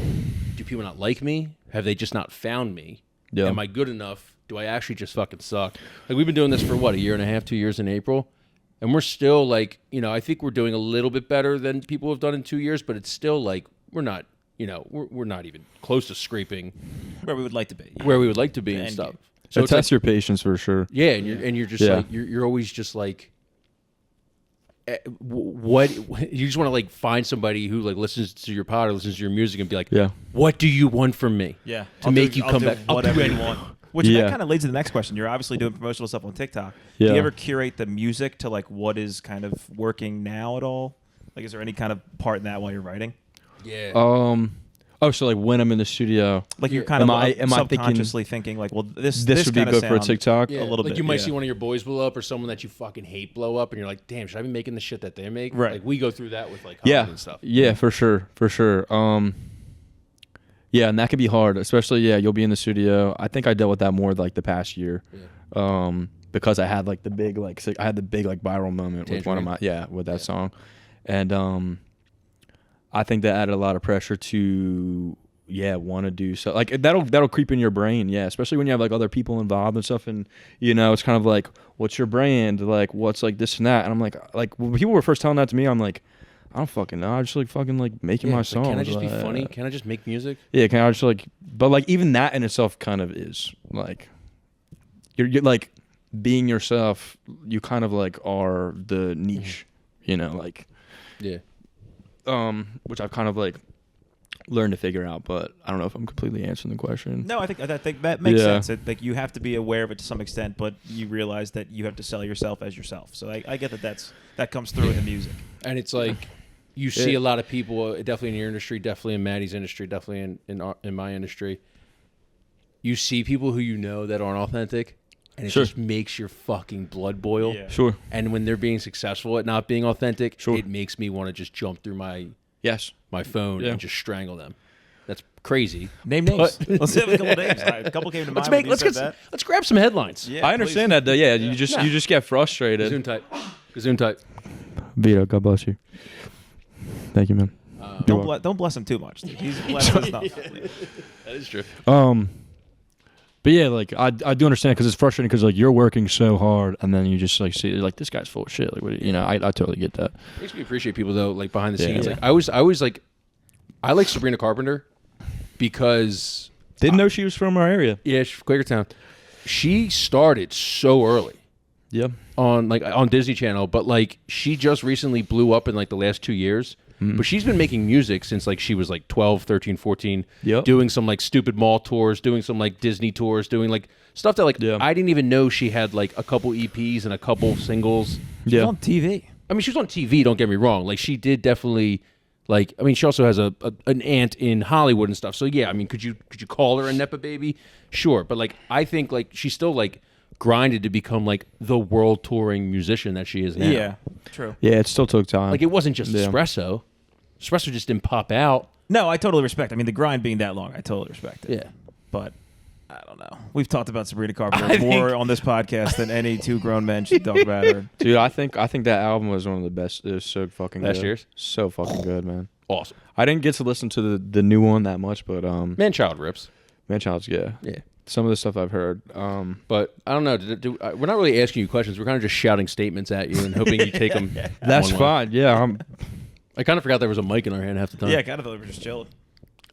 do people not like me? Have they just not found me? Yeah. Am I good enough? Do I actually just fucking suck? Like we've been doing this for what, 1.5 years, 2 years in April, and we're still like, you know, I think we're doing a little bit better than people have done in 2 years, but it's still like we're not, you know, we're not even close to scraping where we would like to be, and stuff. So it tests your patience for sure. Yeah, and you're just like you're always just like, what you just want to like find somebody who like listens to your pod or listens to your music and be like, what do you want from me? Yeah, to make you come back. Whatever you want. Which that kind of leads to the next question. You're obviously doing promotional stuff on TikTok. Do you ever curate the music to like what is kind of working now at all? Like, is there any kind of part in that while you're writing? Yeah. So like when I'm in the studio, like you're kind of subconsciously thinking like, well, this would be good for a TikTok. Yeah. A little bit. Like you might see one of your boys blow up or someone that you fucking hate blow up, and you're like, damn, should I be making the shit that they make? Right. Like we go through that with like comedy and stuff. Yeah, for sure. Yeah, and that can be hard, especially you'll be in the studio. I think I dealt with that more like the past year, because I had like the big viral moment Tangerine. with one of my with that song, and I think that added a lot of pressure to want to do so. Like that'll creep in your brain, especially when you have like other people involved and stuff, and you know it's kind of like, what's your brand? Like what's like this and that, and I'm like when people were first telling that to me, I'm like, I don't fucking know. I just like fucking like making my songs. Can I just be funny? Can I just make music? Yeah, can I just like, but like even that in itself kind of is like, you're like being yourself. You kind of like are the niche, you know, like, which I've kind of like learned to figure out. But I don't know if I'm completely answering the question. No, I think that makes sense. Like you have to be aware of it to some extent, but you realize that you have to sell yourself as yourself. So I get that comes through in the music. And it's like. You see a lot of people, definitely in your industry, definitely in Maddie's industry, definitely in my industry. You see people who you know that aren't authentic, and it just makes your fucking blood boil. Yeah. Sure. And when they're being successful at not being authentic, it makes me want to just jump through my phone and just strangle them. That's crazy. Name names. Let's have a couple names. A couple came to mind. Let's grab some headlines. Yeah, I understand that though. Yeah, you just get frustrated. Gazoon type. Vito, God bless you. Thank you, man. Don't bless him too much. Dude. He's blessed us enough. That is true. But yeah, like I do understand because it's frustrating because like you're working so hard and then you just like see like this guy's full of shit. Like what, you know, I totally get that. It makes me appreciate people though, like behind the scenes. Like I always like, I like Sabrina Carpenter because didn't know she was from our area. Yeah, she's from Quakertown. She started so early. Yeah. On Disney Channel, but like she just recently blew up in like the last 2 years. but she's been making music since like she was like 12, 13, 14, Yep. doing some like stupid mall tours, doing some like Disney tours, doing like stuff that like I didn't even know she had like a couple EPs and a couple singles. She's on TV. I mean, she was on TV, don't get me wrong. Like she did definitely like, I mean, she also has an aunt in Hollywood and stuff. So yeah, I mean, could you call her a Nepa baby? Sure. But like I think like she's still like grinded to become like the world touring musician that she is now. Yeah, true. Yeah, it still took time. Like it wasn't just Espresso. Espresso just didn't pop out. No, I totally respect. I mean, the grind being that long, I totally respect it. Yeah. But I don't know. We've talked about Sabrina Carpenter more on this podcast than any two grown men should talk about her. Dude, I think that album was one of the best. It was so fucking Last good. year's? So fucking good, man. Awesome. I didn't get to listen to the new one that much, but Man-Child rips. Man-Child's Yeah. Some of the stuff I've heard. But I don't know. We're not really asking you questions. We're kind of just shouting statements at you and hoping you take them. That's fine. Yeah, I kind of forgot there was a mic in our hand half the time. Yeah, I kind of thought we were just chilling.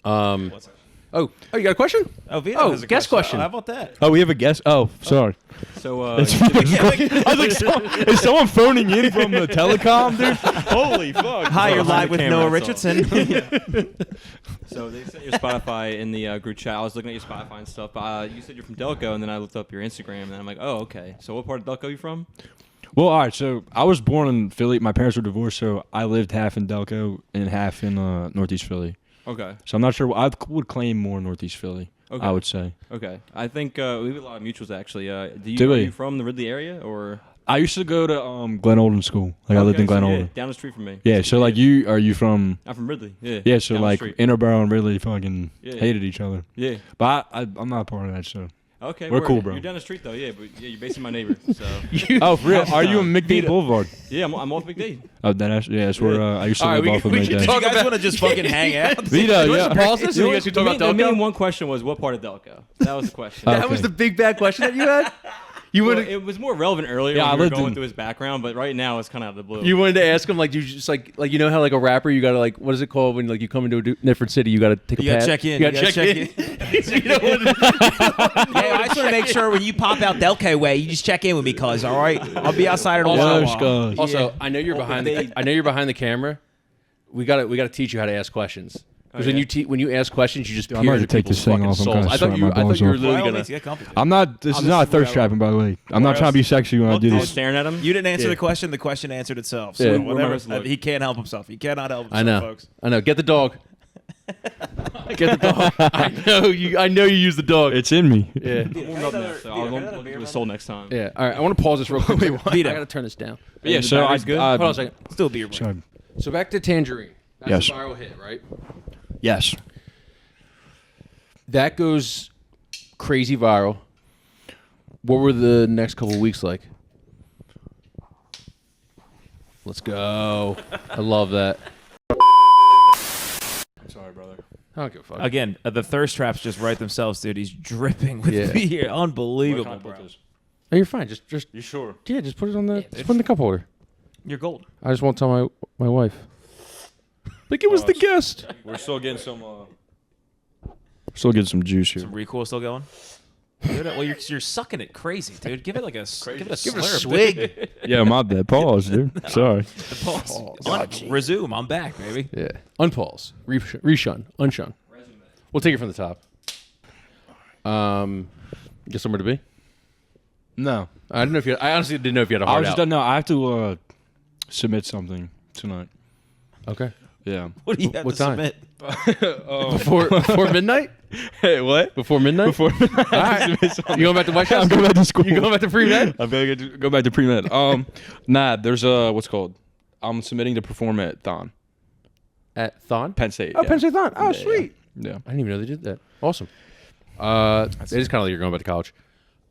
What's that? Oh, you got a question? Oh, Vito has a guest question. Oh, how about that? Oh, we have a guest. Oh, sorry. So, I was like, is someone phoning in from the telecom, dude? Holy fuck! Hi, you're live with Noah That's all. Richardson. So they sent your Spotify in the group chat. I was looking at your Spotify and stuff. But you said you're from Delco, and then I looked up your Instagram, and I'm like, oh, okay. So what part of Delco are you from? Well, all right. So I was born in Philly. My parents were divorced, so I lived half in Delco and half in Northeast Philly. Okay. So I'm not sure. I would claim more Northeast Philly. Okay. I would say. Okay. I think we have a lot of mutuals actually. Are Do you we? from the Ridley area or? I used to go to Glen Olden School. Like I lived in Glen so, yeah, Olden. down the street from me. Yeah. So like are you from? I'm from Ridley. Yeah. Yeah. So down the like street. Interborough and Ridley fucking Yeah. hated each other. Yeah. But I'm not a part of that. So. Okay. We're word. cool, bro. You're down the street though. Yeah. But yeah, you're basically my neighbor. So. Oh, for real? Are you in McDade Boulevard? Yeah. I'm off McDade. Oh, that's where I used to All right, live off of we can McDade. talk You guys want to just fucking hang out? Vito, You want yeah. to pause this? So you guys can talk about The main Delco? one question was what part of Delco? That was the question. That Okay. was the big bad question that you had? You Well, wanted it was more relevant earlier Yeah, I when we were lived going in- through his background, but right now it's kind of out of the blue. you wanted to ask him like you just like you know how like a rapper you gotta like what is it called when like you come into a different city you gotta take a You gotta pad? check in. You gotta check in. You know what it is? Hey, I just want to make sure when you pop out Delco way, you just check in with me, cuz. All right, I'll be outside in a Also, while. Also, I know you're behind. I know you're behind the camera. We gotta teach you how to ask questions. Because when you ask questions, you just Dude, I peer might into have to take people's this thing fucking off. I'm souls. kinda I thought sweating you my I thought balls you were off. By literally all gonna. means, get comfortable. I'm not. This is I'm not just thirst around. trapping, by the way. I'm not trying to be sexy when I do I was this. staring at him. You didn't answer the question. The question answered itself. So Yeah. whatever. Where am I He can't help himself. He cannot help himself, I know. folks. I know. Get the dog. Get the dog. I know you use the dog. It's in me. Yeah. Warmed up now, so I'll look to his soul next time. Yeah. All right. I want to pause this real quick. I Vito. gotta turn this down. Yeah. So I battery's good? Hold on a second. Still beer. Sorry. So back to Tangerine. That's Yes. a viral hit, right? Yes. That goes crazy viral. What were the next couple of weeks like? Let's go. I love that. Sorry, brother. I don't give a fuck. Again, the thirst traps just write themselves, dude. He's dripping with beer. Unbelievable, bro. Oh, you're fine. Just You sure? yeah, just put it on the just put it in the cup holder. You're gold. I just won't tell my wife. Like it was the guest. We're still getting some. Still getting some juice here. Some recoil still going? Dude, well, you're sucking it crazy, dude. Give it like a give it a Give it a slurp. swig. Yeah, my bad. Pause, dude. Sorry. Resume. I'm back, baby. Yeah. Unpause. Reshun. Unshun. We'll take it from the top. Get somewhere to be? No. I don't know if you. I honestly didn't know if you had a I heart was out. just done. No, I have to submit something tonight. Okay. Yeah. What do you have What to time? submit? Before midnight? Hey, what? Before midnight? Before All right. You going back to White House? I'm going back to school. You going back to pre-med? I'm gonna go back to pre-med. Nah, there's what's it called? I'm submitting to perform at Thon, At Thon? Penn State. Oh, yeah. Penn State Thon. Oh, Yeah, sweet. Yeah. I didn't even know they did that. Awesome. It is kind of like you're going back to college.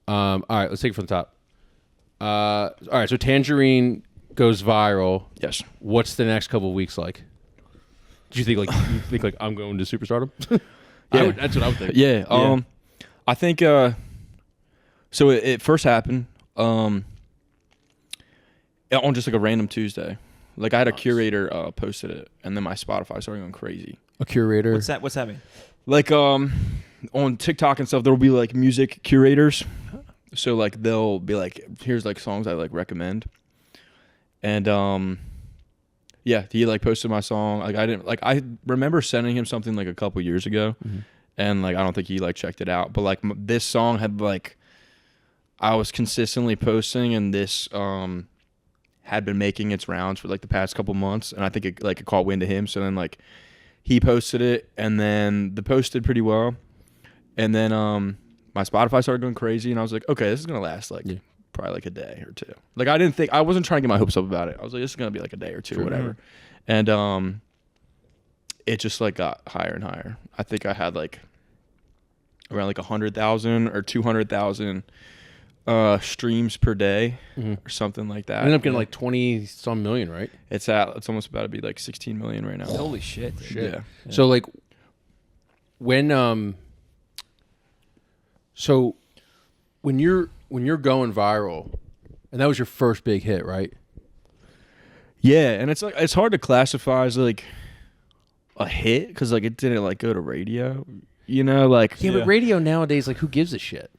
All right, let's take it from the top. All right, so Tangerine goes viral. Yes. What's the next couple of weeks like? Do you think like I'm going to superstardom? Yeah. That's what I would think. Yeah. I think. So it first happened on just like a random Tuesday. Like I had a curator posted it, and then my Spotify started going crazy. A curator. What's that? What's that mean? Like on TikTok and stuff, there will be like music curators. So like they'll be like, here's like songs I like recommend, and Yeah, he like posted my song. Like I remember sending him something like a couple years ago, and like I don't think he like checked it out. But like this song had like I was consistently posting, and this had been making its rounds for like the past couple months, and I think it caught wind to him. So then like he posted it, and then the post did pretty well, and then my Spotify started going crazy, and I was like, okay, this is gonna last like probably like a day or two. Like I wasn't trying to get my hopes up about it. I was like, this is gonna be like a day or two, whatever. And it just like got higher and higher. I think I had like around like 100,000 or 200,000 streams per day or something like that. I ended up getting like 20 some million, right? It's almost about to be like 16 million right now. Holy shit. Yeah. So like when so when you're going viral, and that was your first big hit, right? Yeah, and it's like it's hard to classify as like a hit because like it didn't like go to radio, you know, like But radio nowadays, like who gives a shit?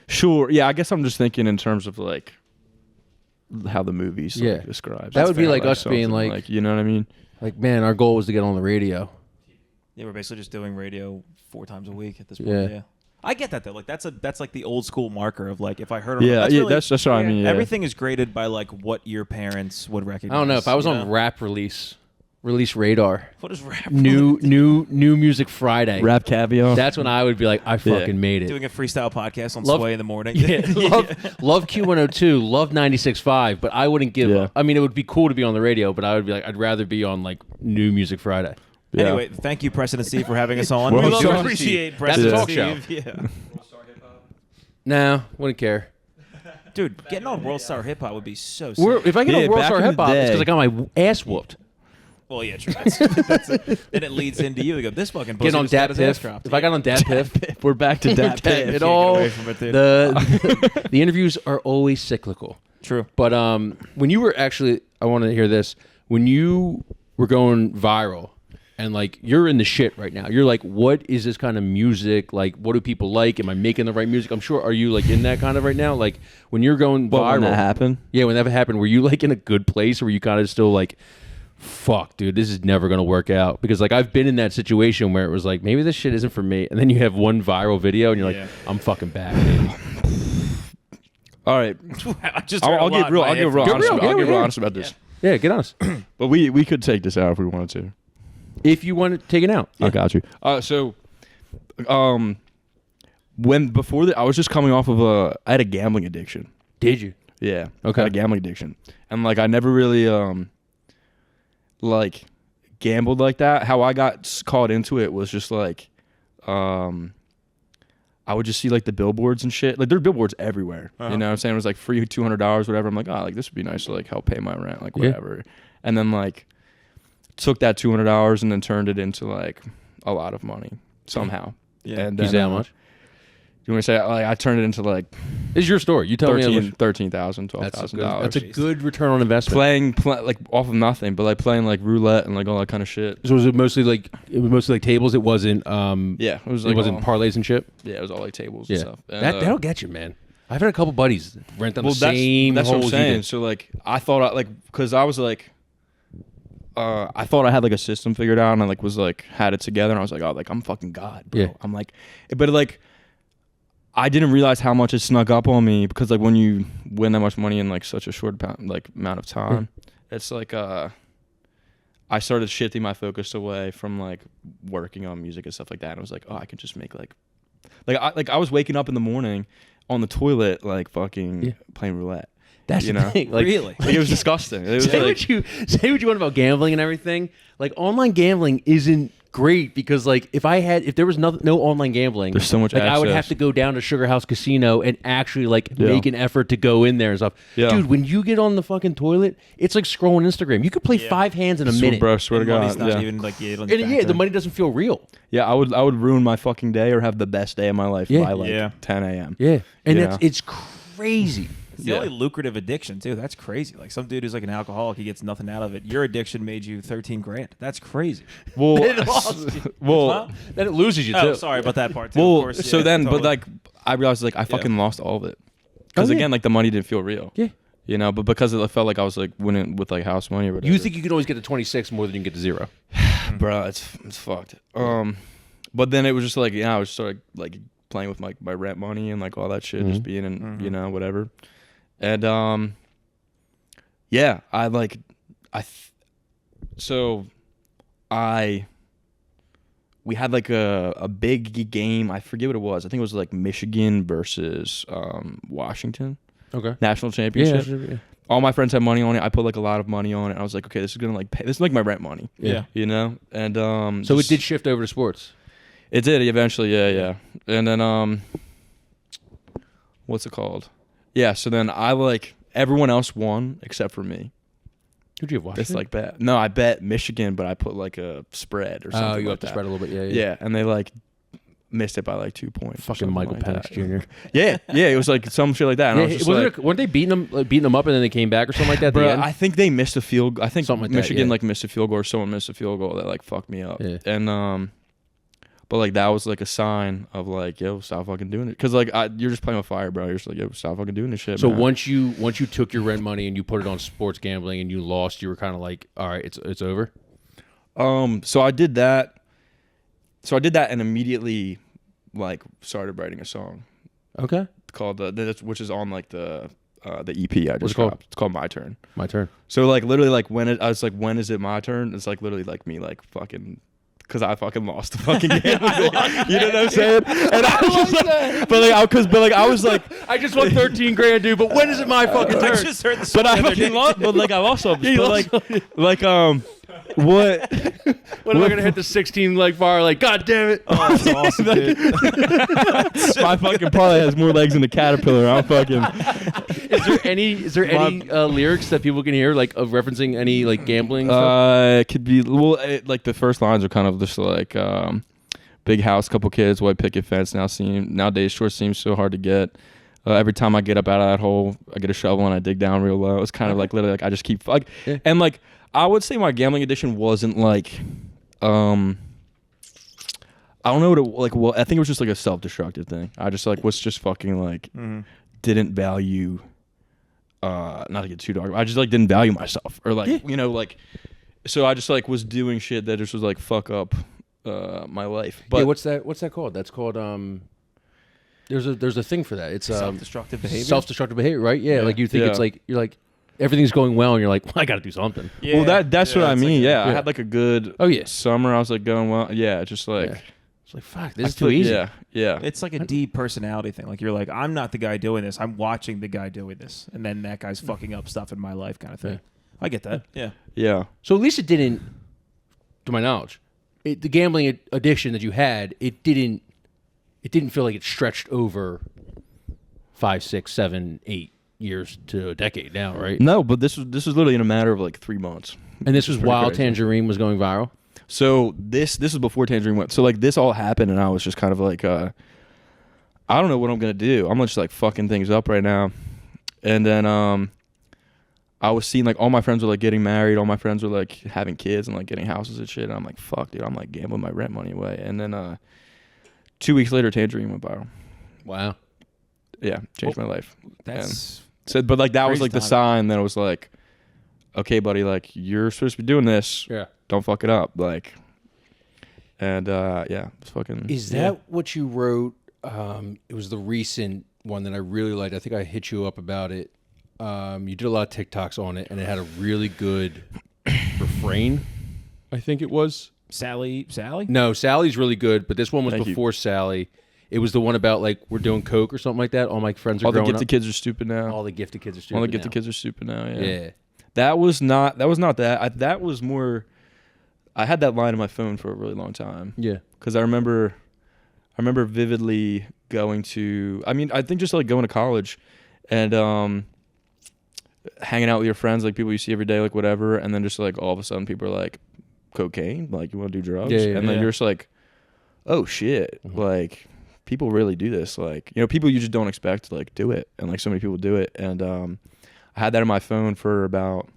Sure, yeah. I guess I'm just thinking in terms of like how the movies like, describes. That would be like us being like, you know what I mean? Like, man, our goal was to get on the radio. Yeah, we're basically just doing radio 4 times a week at this point. Yeah. I get that though. Like that's like the old school marker of like if I heard. That's what I mean. Yeah. Everything is graded by like what your parents would recognize. I don't know if I was on rap release radar. What is rap? New music Friday. Rap Caviar. That's when I would be like, I fucking made it. Doing a freestyle podcast on Love- Sway in the morning. Love Q102, love 96.5, but I wouldn't give up. I mean, it would be cool to be on the radio, but I would be like, I'd rather be on like New Music Friday. Yeah. Anyway, thank you, Preston and Steve, for having us on. Well, We so- appreciate Preston That's a and talk show. Steve. Yeah. Nah, wouldn't care. Dude, getting on World Star Hip Hop would be so Or sick. if I get on World back Star in the Hip Hop, it's day. because I got my ass whooped. Well, yeah, true. That's it. Then it leads into you. They go, this fucking pussy Getting on just got Dat his ass Piff. dropped. If I got on Dat Piff, We're back to Dat it Piff. all away from it, dude. the interviews are always cyclical. True. But when you were actually, I want to hear this. When you were going viral, and like you're in the shit right now, you're like, what is this kind of music? Like, what do people like? Am I making the right music? I'm sure. Are you like in that kind of right now? Like when you're going viral, When that happened? yeah, when that happened, were you like in a good place, or were you kind of still like, fuck, dude, this is never gonna work out? Because like I've been in that situation where it was like, maybe this shit isn't for me, and then you have one viral video, and you're like, I'm fucking back, baby. All right, I'll get real. I'll get real honest about this. Yeah, get honest. But we could take this out if we wanted to. If you want to take it out, I got you. So, before that, I was just coming off of I had a gambling addiction. did you? Yeah. Okay. I had a gambling addiction, and like I never really like gambled like that. How I got caught into it was just like, I would just see like the billboards and shit. Like there are billboards everywhere. You know what I'm saying? It was like free $200, whatever. I'm like, oh, like this would be nice to like help pay my rent, like whatever. And then like took that $200 and then turned it into like a lot of money somehow. Yeah. And You then, say how much? You want to say like I turned it into like This is your story. You tell me. $13,000, That's a $12,000. good, that's a good return on investment. Playing like off of nothing, but like playing like roulette and like all that kind of shit. So was it mostly like tables? It wasn't Yeah, it was it like wasn't all, parlays and shit. yeah, it was all like tables Yeah, and stuff. And, that'll get you, man. I've had a couple buddies rent on well, the same that's what I'm holes you saying. did. So like I thought because I was like I thought I had like a system figured out and I like was like had it together and I was like, oh, like I'm fucking God, bro. Yeah. I'm like, but like I didn't realize how much it snuck up on me because like when you win that much money in like such a short amount of time, it's like I started shifting my focus away from like working on music and stuff like that. And I was like, oh, I can just make like I was waking up in the morning on the toilet like fucking playing roulette. That's you the know? thing. Like, Really? Like, it was disgusting. It was say like, what you want about gambling and everything. Like online gambling isn't great because like if there was no online gambling, There's so much like I would access. have to go down to Sugar House Casino and actually like make an effort to go in there and stuff. Yeah. Dude, when you get on the fucking toilet, it's like scrolling Instagram. You could play 5 hands in a minute. bro, swear to And money's God. not Yeah. even like The money doesn't feel real. Yeah, I would ruin my fucking day or have the best day of my life by like 10 a.m. Yeah. And Yeah. it's crazy. It's the only lucrative addiction too. That's crazy. Like some dude who's like an alcoholic, he gets nothing out of it. Your addiction made you $13,000. That's crazy. Well, Huh? Then it loses you too. Oh, sorry about that part too. of well, course, so yeah, then, totally. but like I realized like I fucking lost all of it because yeah. again, like the money didn't feel real. Yeah. You know, but because I felt like I was like winning with like house money or whatever. You think you can always get to 26 more than you can get to 0? Bro, it's fucked. But then it was just like, I was sort of like playing with my rent money and like all that shit, just being in, you know, whatever. And we had like a big game. I forget what it was. I think it was like Michigan versus Washington. Okay. National championship. Yeah. All my friends had money on it. I put like a lot of money on it. I was like, okay, this is gonna like pay. This is like my rent money. Yeah. You know? And so it did shift over to sports. It did eventually, yeah. And then what's it called? Yeah, so then I like everyone else won except for me. Who'd you have Washington? It's like bet. No, I bet Michigan, but I put like a spread or something. Oh, you like have to that. spread a little bit, yeah. Yeah, and they like missed it by like 2 points. Fucking Michael like Penix Jr. Yeah, it was like some shit like that. And I was just weren't they beating them up and then they came back or something like that at the end? I think they missed a field. I think something like Michigan that, like missed a field goal or someone missed a field goal that like fucked me up. Yeah. And but like that was like a sign of like, yo, stop fucking doing it. Because like you're just playing with fire, bro. You're just like, yo, stop fucking doing this shit. So man. once you took your rent money and you put it on sports gambling and you lost, you were kind of like, all right, it's over. So I did that. And immediately like started writing a song. Okay. Called which is on like the EP I just called? dropped. It's called My Turn. My Turn. So like literally like I was like, when is it my turn? It's like literally like me like fucking. Because I fucking lost the fucking game. You know what I'm saying? And I was just like, but I was like, I just won 13 grand, dude. But when is it my fucking turn? I just heard the song. But I fucking lost. But like I lost something. But like what? When am I gonna hit the 16 leg bar? Like, god damn it! Oh, that's awesome, dude. My fucking parlay has more legs than a caterpillar. I'm fucking. Is there any lyrics that people can hear like of referencing any like gambling stuff? It could be like the first lines are kind of just like big house, couple kids, white picket fence. Nowadays short seems so hard to get. Every time I get up out of that hole, I get a shovel and I dig down real low. It's kind of like literally like I just keep and like I would say my gambling addiction wasn't like I don't know what it like. Well, I think it was just like a self-destructive thing. I just like was just fucking like didn't value. Not to get too dark. I just like didn't value myself or like you know like. So I just like was doing shit that just was like fuck up my life. But what's that called? That's called There's a thing for that. It's self-destructive behavior. Self-destructive behavior, right? Yeah. Like you think it's like you're like everything's going well and you're like, well, I got to do something. Yeah. Well, that's what I mean. Like I had like a good summer. I was like going well. Yeah, just like it's like fuck, this is too easy. Yeah. It's like a deep personality thing. Like you're like, I'm not the guy doing this. I'm watching the guy doing this, and then that guy's fucking up stuff in my life, kind of thing. I get that. Yeah. So at least it didn't, to my knowledge, the gambling addiction that you had, it didn't feel like it stretched over 5, 6, 7, 8 years to a decade now, right? No, but this was literally in a matter of like 3 months. And this was while Tangerine was going viral? So this is before Tangerine went. So like this all happened and I was just kind of like I don't know what I'm going to do. I'm just like fucking things up right now. And then I was seeing like all my friends were like getting married, all my friends were like having kids and like getting houses and shit. And I'm like, fuck, dude, I'm like gambling my rent money away. And then 2 weeks later, Tangerine went viral. Wow. Yeah, changed my life. That's but like that was like the time. sign that it was like, okay, buddy, like you're supposed to be doing this. Yeah. Don't fuck it up. Like, and it's fucking. Is that what you wrote? It was the recent one that I really liked. I think I hit you up about it. You did a lot of TikToks on it, and it had a really good refrain. I think it was Sally. No, Sally's really good, but this one was Thank before you. Sally. It was the one about like we're doing coke or something like that. All my friends are all the growing gifted up. kids are stupid now. All the gifted kids are stupid. All the gifted now. kids are stupid now. Yeah. Yeah. That was not that. That was more. I had that line in my phone for a really long time. Yeah. Because I remember vividly going to. I mean, I think just like going to college, and hanging out with your friends, like people you see every day, like whatever, and then just like all of a sudden people are like, cocaine, like you want to do drugs, and then you're just like, oh shit, like people really do this, like people you just don't expect to like do it, and like so many people do it, and I had that on my phone for about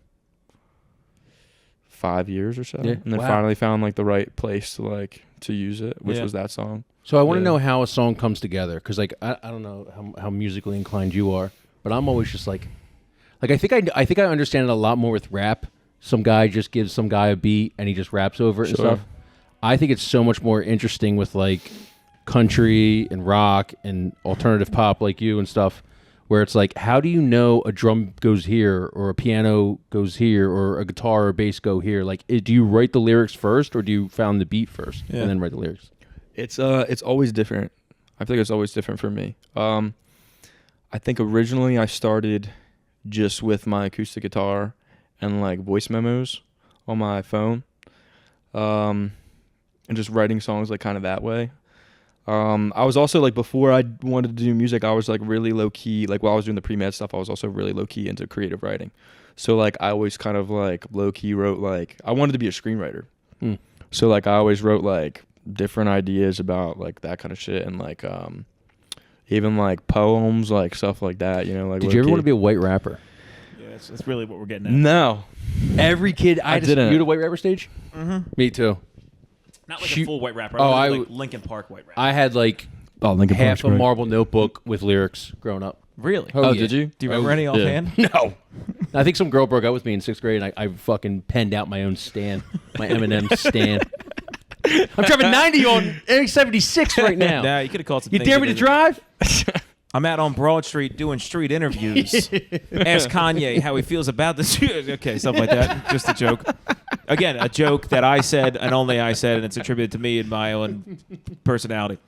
5 years or so, and then finally found like the right place to use it, which was that song. So I want to know how a song comes together, because like I don't know how musically inclined you are, but I'm always just like Like I think I understand it a lot more with rap. Some guy just gives some guy a beat and he just raps over it and stuff. I think it's so much more interesting with like country and rock and alternative pop like you and stuff, where it's like, how do you know a drum goes here or a piano goes here or a guitar or bass go here? Like, do you write the lyrics first or do you found the beat first and then write the lyrics? It's always different. I think it's always different for me. I think originally I started just with my acoustic guitar and like voice memos on my phone, and just writing songs like kind of that way. I was also like, before I wanted to do music, I was like really low key. Like while I was doing the pre-med stuff, I was also really low key into creative writing. So like I always kind of like low key wrote, like I wanted to be a screenwriter. So like I always wrote like different ideas about like that kind of shit, and like even like poems, like stuff like that, you know. Like, did you ever want to be a white rapper? Yeah, that's really what we're getting at. No, every kid I didn't. You at a white rapper stage? Me too. Not like a full white rapper. Like Linkin Park white rapper. I had like Linkin half Park's a marble notebook with lyrics growing up. Really? Oh, yeah. did you? Do you remember any offhand? No. I think some girl broke up with me in 6th grade, and I fucking penned out my own stand, my Eminem stand. I'm driving 90 on A76 right now. Nah, you could have called some You things dare me to drive? I'm out on Broad Street doing street interviews. Ask Kanye how he feels about this. Okay, stuff like that. Just a joke. Again, a joke that I said and only I said, and it's attributed to me and my own personality.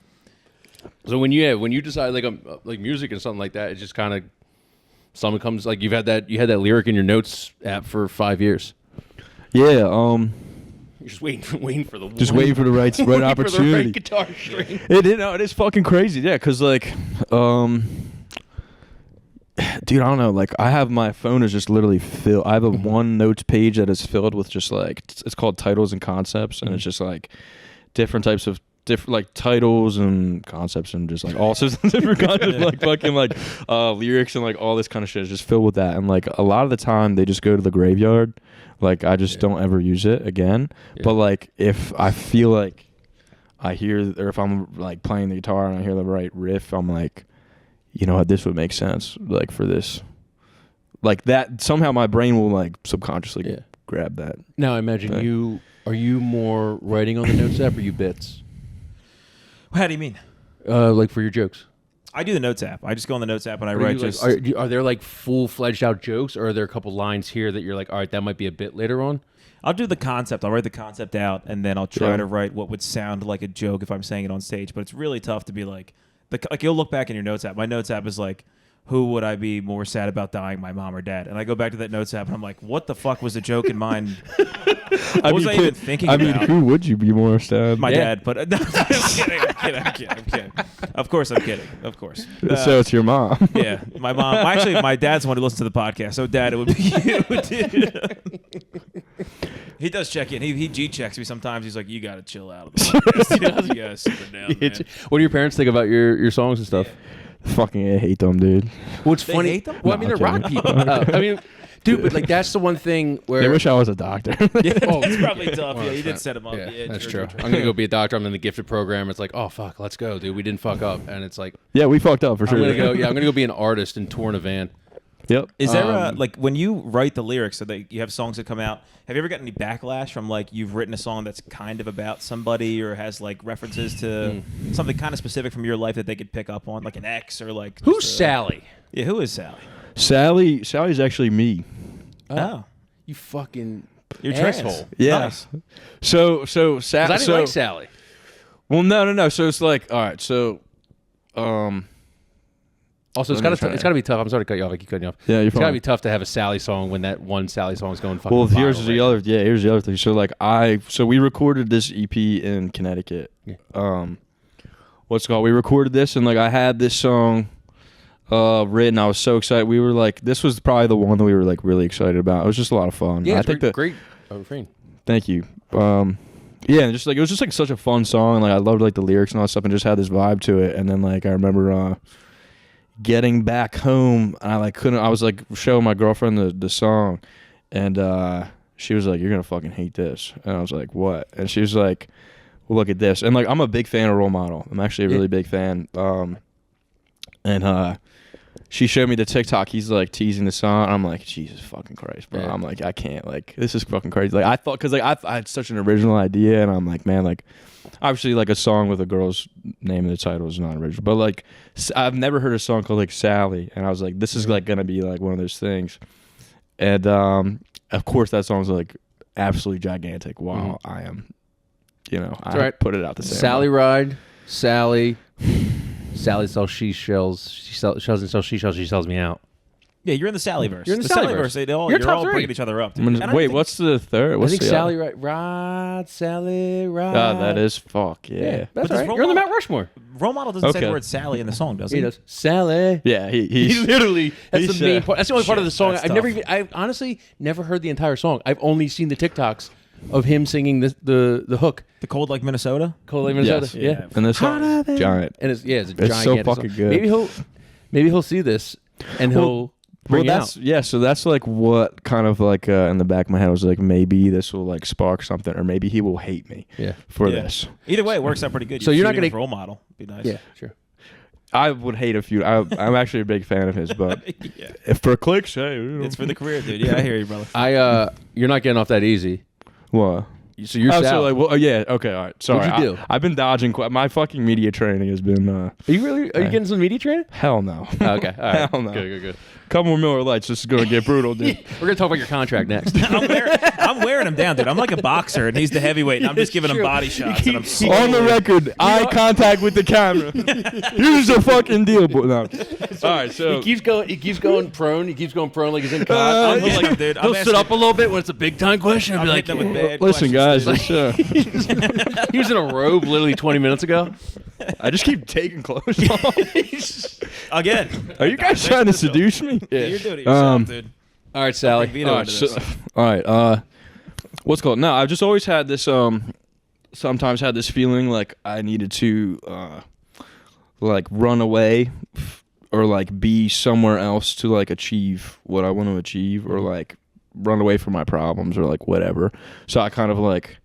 So when you decide like music and something like that, it just kind of something comes, like you had that lyric in your notes app for 5 years. Yeah. You're just waiting for the Just waiting for the right opportunity. For the right guitar string. It is fucking crazy, yeah. Cause like, dude, I don't know. Like, I have my phone is just literally filled. I have a one notes page that is filled with just like, it's called titles and concepts, and it's just like different types of like titles and concepts and just like all sorts of different kinds of like fucking like lyrics and like all this kind of shit is just filled with that. And like a lot of the time they just go to the graveyard. Like I just don't ever use it again. But like if I feel like I hear, or if I'm like playing the guitar and I hear the right riff, I'm like, you know what, this would make sense like for this. Like that, somehow my brain will like subconsciously grab that. Now I imagine are you more writing on the notes app or you bits? How do you mean? Like for your jokes. I do the notes app. I just go on the notes app and I write just... Are there like full-fledged out jokes, or are there a couple lines here that you're like, all right, that might be a bit later on? I'll do the concept. I'll write the concept out, and then I'll try to write what would sound like a joke if I'm saying it on stage. But it's really tough to be like you'll look back in your notes app. My notes app is like, who would I be more sad about dying, my mom or dad? And I go back to that notes app, and I'm like, what the fuck was the joke in mind? What was I even thinking about? I mean, who would you be more sad? My dad, but I'm kidding. Of course I'm kidding. Of course. So it's your mom. Yeah, my mom. Actually, my dad's the one who listens to the podcast. So, Dad, it would be you. He does check in. He G-checks me sometimes. He's like, you got to chill out of the podcast. You got to sit down, man. What do your parents think about your songs and stuff? Fucking I hate them, dude. What's They funny? hate them? Well, I mean, they're rock people. I mean, dude, but like that's the one thing where They wish I was a doctor. It's probably tough. Yeah, you did set him up. Yeah, that's true. I'm gonna go be a doctor. I'm in the gifted program. It's like, oh fuck, let's go, dude. We didn't fuck up, and it's like, yeah, we fucked up for sure. I'm gonna go be an artist and tour in a van. Yep. Is there like when you write the lyrics, so that you have songs that come out? Have you ever gotten any backlash from like you've written a song that's kind of about somebody or has like references to something kind of specific from your life that they could pick up on, like an ex or like who's Sally? Yeah, who is Sally? Sally's actually me. Oh, you fucking you're asshole. trans. Yeah. Nice. So I didn't like Sally. Well, no. So it's like, all right. So, also, it's gotta be tough. I'm sorry to cut you off. I keep cutting you off. Yeah, you're It's fine. gotta be tough to have a Sally song when that one Sally song is going fucking. Well, here's viral the other. Yeah, here's the other thing. So like we recorded this EP in Connecticut. Yeah. What's it called? We recorded this, and like I had this song written. I was so excited. We were like, this was probably the one that we were like really excited about. It was just a lot of fun. Yeah, I think great refrain. Thank you. Yeah, and just like it was just like such a fun song. And, like I loved like the lyrics and all that stuff, and just had this vibe to it. And then like I remember getting back home, and I was like showing my girlfriend the song, and she was like, "You're gonna fucking hate this," and I was like, "What?" And she was like, "Well, look at this." And like I'm a big fan of Role Model. I'm actually a really big fan. And she showed me the TikTok. He's like teasing the song. I'm like, Jesus fucking Christ, bro. Yeah. I'm like, I can't. Like, this is fucking crazy. Like, I thought, because like I had such an original idea, and I'm like, man, like, obviously, like a song with a girl's name in the title is not original, but like, I've never heard a song called like Sally, and I was like, this is like gonna be like one of those things. And of course, that song's like absolutely gigantic. Wow, I am, I right. put it out the same. Sally ride, Sally. Sally sells she shells. She doesn't sell she shells. She sells me out. Yeah, you're in the Sallyverse. You're in the Sallyverse. You're You're top all three. bringing each other up. Dude. Wait, what's the third? What's I think the Sally ride, Sally ride. Oh, that is fuck. Yeah. That's But right. this You're on the Mount Rushmore. Role model doesn't say Okay. the word Sally in the song, does he? He does. Sally. Yeah, He he's literally. That's he's, the main part. That's the only part of the song. that's I've tough. never even. I honestly never heard the entire song. I've only seen the TikToks of him singing the hook. The Cold Like Minnesota? Cold Lake, Minnesota. Yes. Yeah. and this song is giant. And it's it's a It's so gigantic fucking song. good. Maybe he'll see this and he'll bring it out. So that's like what kind of like in the back of my head was like, maybe this will like spark something, or maybe he will hate me for Yeah. this. Either way, it works out pretty good. So you're not gonna gonna- role model. Be nice. Yeah, sure. I would hate a few. I'm actually a big fan of his, but Yeah. if for clicks, hey, It's for the career, dude. Yeah, I hear you, brother. You're not getting off that easy. what? So you're Oh, Sal. so like, well, yeah, okay, all right. Sorry, What'd you do? I've been dodging. My fucking media training has been. Are you really? Are you getting some media training? Hell no. Oh, okay. All right. Hell no. Good. Couple more Miller Lights. This is gonna get brutal, dude. We're gonna talk about your contract next. I'm wearing him down, dude. I'm like a boxer, and he's the heavyweight, and I'm just giving him true. body shots. And I'm On the record, eye contact with the camera. Here's the fucking deal, boy. No. All right, so He keeps going prone. He keeps going prone like he's in I'm COD. hitting him, dude. He'll sit up a little bit when it's a big time question. I'll I'm be like, hitting him with bad listen, guys. questions, dude. It's, he was in a robe literally 20 minutes ago. I just keep taking clothes off. Again. Are you guys trying to seduce me? You're doing it yourself, dude. All right, Sally. Bring Vito All into right, this. all right. What's called? No, I've just always had this. Sometimes had this feeling like I needed to, like run away, or like be somewhere else to like achieve what I want to achieve, or like run away from my problems, or like whatever. So I kind of like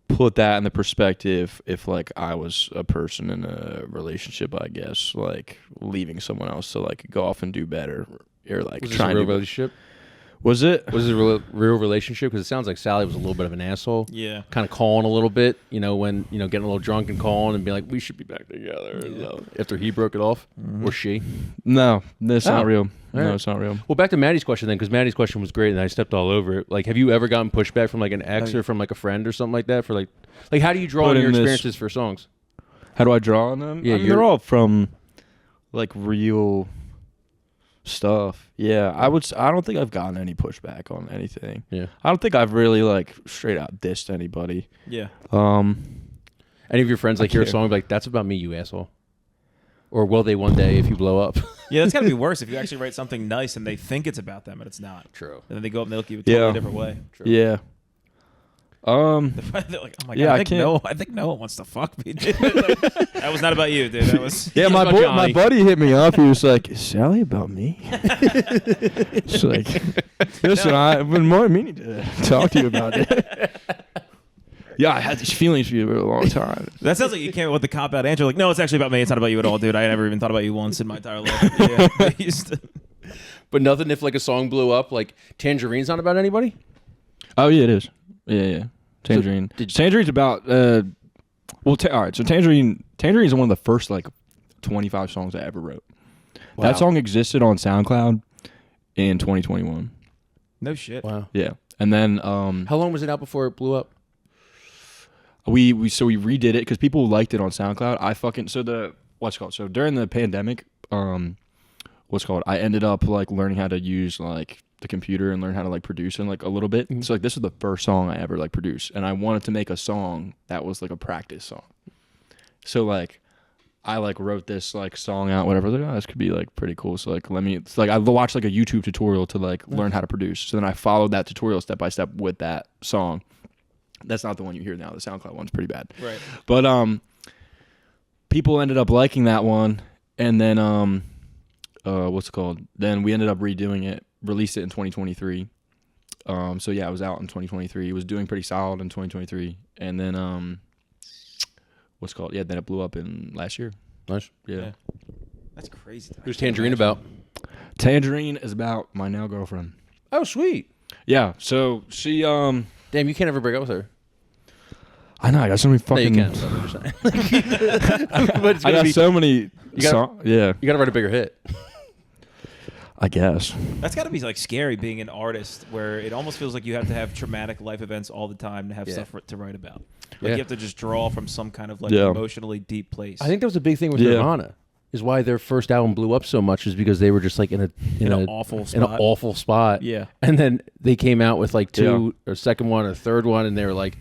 put that in the perspective if like I was a person in a relationship, I guess, like leaving someone else to like go off and do better, or like Was this a trying real to. relationship? Was it? Was it a real relationship? Because it sounds like Sally was a little bit of an asshole. Yeah. Kind of calling a little bit, when, getting a little drunk and calling and being like, we should be back together. After he broke it off. Or she. No, that's Oh. not real. All No, right. it's not real. Well, back to Maddie's question then, because Maddie's question was great and I stepped all over it. Like, have you ever gotten pushback from like an ex or from like a friend or something like that for like how do you draw Put on your in this- experiences for songs? How do I draw on them? Yeah, I mean, you're- they're all from like real stuff. Yeah, I don't think I've gotten any pushback on anything. Yeah. I don't think I've really like straight out dissed anybody. Yeah. Any of your friends like hear a care. song and be like, that's about me, you asshole? Or will they one day if you blow up? Yeah, that's got to be worse if you actually write something nice and they think it's about them, but it's not. True. And then they go up and they look at you a totally Yeah. different way. Yeah. They're like, oh my God, Yeah, I I think can't- Noah wants to fuck me, dude. That was not about you, dude. That was... Yeah, It's my about boy, Johnny. my buddy hit me up. He was like, "Is Sally about me?" It's like, listen, I've been more meaning to talk to you about it. Yeah, I had these feelings for you for a long time. That sounds like you came up with the cop-out answer. Like, no, it's actually about me. It's not about you at all, dude. I never even thought about you once in my entire life. Yeah. I used to- But nothing if like a song blew up, like Tangerine's not about anybody? Oh yeah, it is. Yeah. Tangerine. Tangerine's about all right. So Tangerine is one of the first like 25 songs I ever wrote. Wow. That song existed on SoundCloud in 2021. no shit. Wow. Yeah, and then How long was it out before it blew up? we redid it because people liked it on SoundCloud. So during the pandemic, I ended up like learning how to use like the computer and learn how to like produce and like a little bit. So like this was the first song I ever like produced, and I wanted to make a song that was like a practice song. So like I like wrote this like song out, whatever. I was like, oh, this could be like pretty cool. So like I watched like a YouTube tutorial to like learn how to produce. So then I followed that tutorial step by step with that song. That's not the one you hear now. The SoundCloud one's pretty bad. Right. But people ended up liking that one, and then Then we ended up redoing it, released it in 2023. So yeah, it was out in 2023. It was doing pretty solid in 2023, and then then it blew up in last year. Nice. Yeah. That's crazy. Who's Tangerine about? Tangerine is about my now girlfriend. Oh, sweet. Yeah. So she Damn, you can't ever break up with her. I know. I got so many fucking. No, you can't. I'm just saying. But it's I gonna got be, so many. Yeah. You got to write a bigger hit. I guess. That's got to be like scary being an artist, where it almost feels like you have to have traumatic life events all the time to have stuff to write about. Like you have to just draw from some kind of like emotionally deep place. I think that was a big thing with Nirvana. Is why their first album blew up so much is because they were just like in an awful spot. Yeah. And then they came out with like two or second one or third one, and they were like,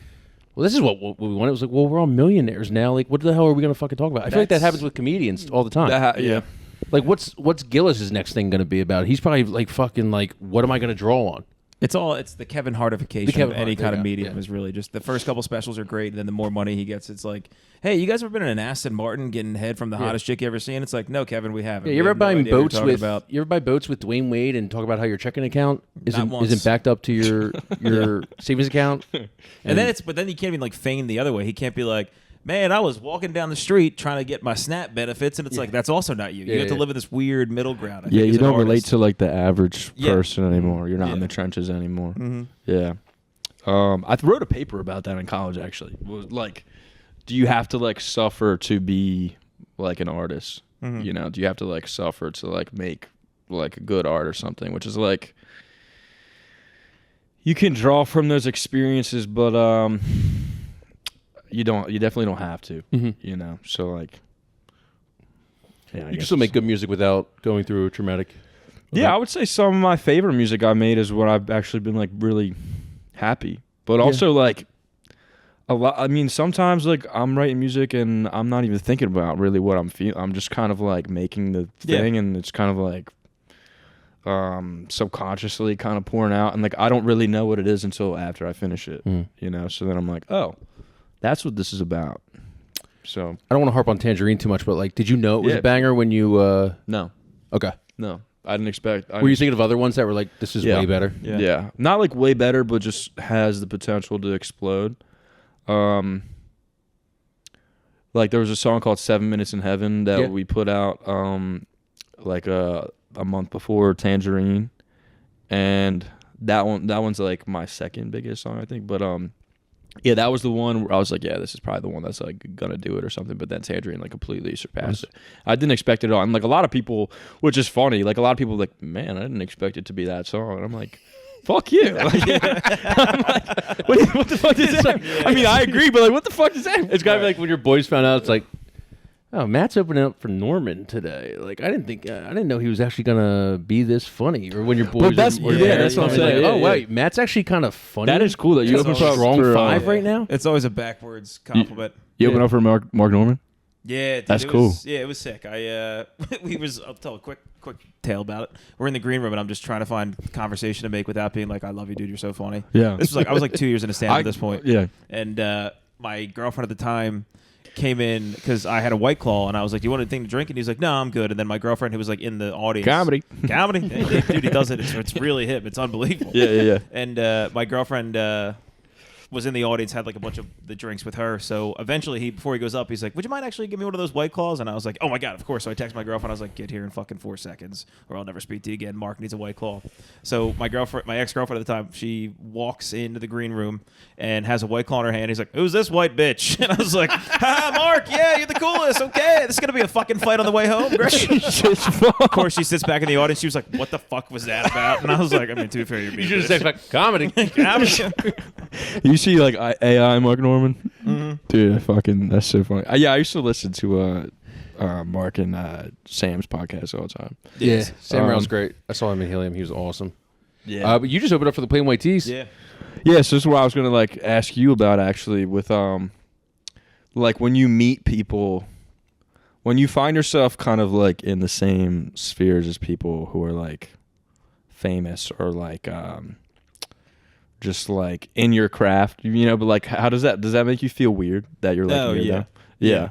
well, this is what we want. It was like, well, we're all millionaires now. Like, what the hell are we going to fucking talk about? I feel like that happens with comedians all the time. Yeah. Like, what's Gillis's next thing going to be about? He's probably like fucking like, what am I going to draw on? It's the Kevin Hartification of any kind of medium is really just the first couple specials are great, and then the more money he gets, it's like, hey, you guys ever been in an Aston Martin getting head from the hottest chick you ever seen? It's like, no, Kevin, we haven't. Yeah, you ever buy boats with Dwayne Wade and talk about how your checking account isn't backed up to your savings account? And then you can't even like feign the other way. He can't be like, man, I was walking down the street trying to get my SNAP benefits, and it's like, that's also not you. You have to live in this weird middle ground. I think, you don't relate to like the average person anymore. You're not in the trenches anymore. Mm-hmm. Yeah. I wrote a paper about that in college, actually. It was like, do you have to like suffer to be like an artist? Mm-hmm. You know, do you have to like suffer to like make like a good art or something? Which is like, you can draw from those experiences, but you definitely don't have to, you know? So like, yeah, you can still make good music without going through a traumatic. Yeah, I would say some of my favorite music I made is when I've actually been like really happy, but also like a lot. I mean, sometimes like I'm writing music and I'm not even thinking about really what I'm feeling. I'm just kind of like making the thing, and it's kind of like subconsciously kind of pouring out, and like I don't really know what it is until after I finish it, you know? So then I'm like, oh, that's what this is about. So I don't want to harp on Tangerine too much, but like, did you know it was a banger when you? No. Okay. No, I didn't expect. Were you thinking of other ones that were like, this is way better? Yeah, not like way better, but just has the potential to explode. Like there was a song called 7 Minutes in Heaven that we put out like a month before Tangerine, and that one's like my second biggest song, I think. But yeah, that was the one where I was like, yeah, this is probably the one that's like gonna do it or something. But then Tangerine like completely surpassed it. I didn't expect it at all. And like a lot of people, which is funny, like a lot of people like, man, I didn't expect it to be that song. And I'm like, fuck you. Like, I'm like, what the fuck is that? I mean, I agree, but like, what the fuck is that? It's gotta be like when your boys found out. It's like, oh, Matt's opening up for Norman today. Like, I didn't know he was actually gonna be this funny. Or when your boys, that's what I'm saying. Like, oh wait, Matt's actually kind of funny. That is cool that you open up strong for, 5 right now. It's always a backwards compliment. You open up for Mark Norman. Yeah, dude, that's cool. It was sick. I'll tell a quick tale about it. We're in the green room and I'm just trying to find conversation to make without being like, I love you, dude, you're so funny. Yeah. This was like I was like 2 years in a stand at this point. Yeah. And my girlfriend at the time came in because I had a White Claw and I was like, do you want anything to drink? And he's like, no, I'm good. And then my girlfriend, who was like in the audience, comedy, dude, he does it. It's really him. It's unbelievable. Yeah. And my girlfriend was in the audience, had like a bunch of the drinks with her. So eventually, before he goes up, he's like, would you mind actually give me one of those White Claws? And I was like, oh my God, of course. So I text my girlfriend. I was like, get here in fucking 4 seconds or I'll never speak to you again. Mark needs a White Claw. So my ex-girlfriend at the time, she walks into the green room and has a White Claw in her hand. He's like, who's this white bitch? And I was like, ha, Mark, yeah, you're the coolest. Okay, this is going to be a fucking fight on the way home. Great. Of course, she sits back in the audience. She was like, what the fuck was that about? And I was like, I mean, to be fair, you're being You should have said comedy. You see, like AI Mark Norman, dude, that's so funny. Yeah, I used to listen to Mark and Sam's podcast all the time. Yeah, Sam Rail's great. I saw him in Helium. He was awesome. Yeah, but you just opened up for the Plain White Tees. Yeah. So this is what I was gonna like ask you about actually with like when you meet people, when you find yourself kind of like in the same spheres as people who are like famous or like just like in your craft, you know, but like how does that make you feel weird that you're like yeah.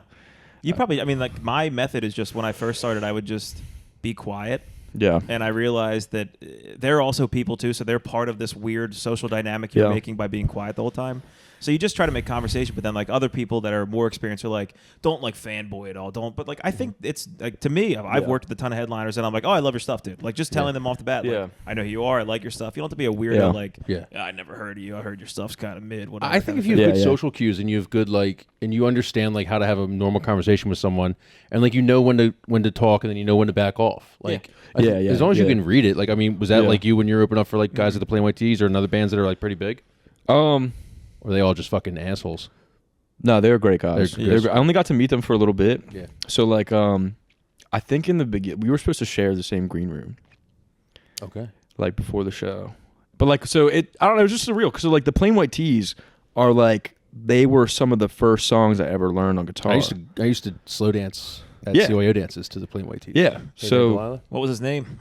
You probably, I mean, like my method is just when I first started, I would just be quiet. Yeah. And I realized that they're also people too, so they're part of this weird social dynamic you're making by being quiet the whole time. So you just try to make conversation, but then like other people that are more experienced are like, don't like fanboy at all, don't. But like I think it's like to me, I've worked with a ton of headliners, and I'm like, oh, I love your stuff, dude. Like just telling them off the bat, like, I know who you are, I like your stuff. You don't have to be a weirdo, like, I never heard of you, I heard your stuff's kind of mid. Whatever. I think if you have good social cues and you have good like, and you understand like how to have a normal conversation with someone, and like you know when to talk, and then you know when to back off, like as long as you can read it. Like I mean, was that like you when you're opening up for like guys at the Plain White Tees or another bands that are like pretty big? Or are they all just fucking assholes? No, they're great guys. I only got to meet them for a little bit. Yeah. So like, I think in the beginning we were supposed to share the same green room. Okay. Like before the show, but like so I don't know, it was just surreal because so, like the Plain White Tees are like they were some of the first songs I ever learned on guitar. I used to slow dance at CYO dances to the Plain White Tees. Yeah. So what was his name?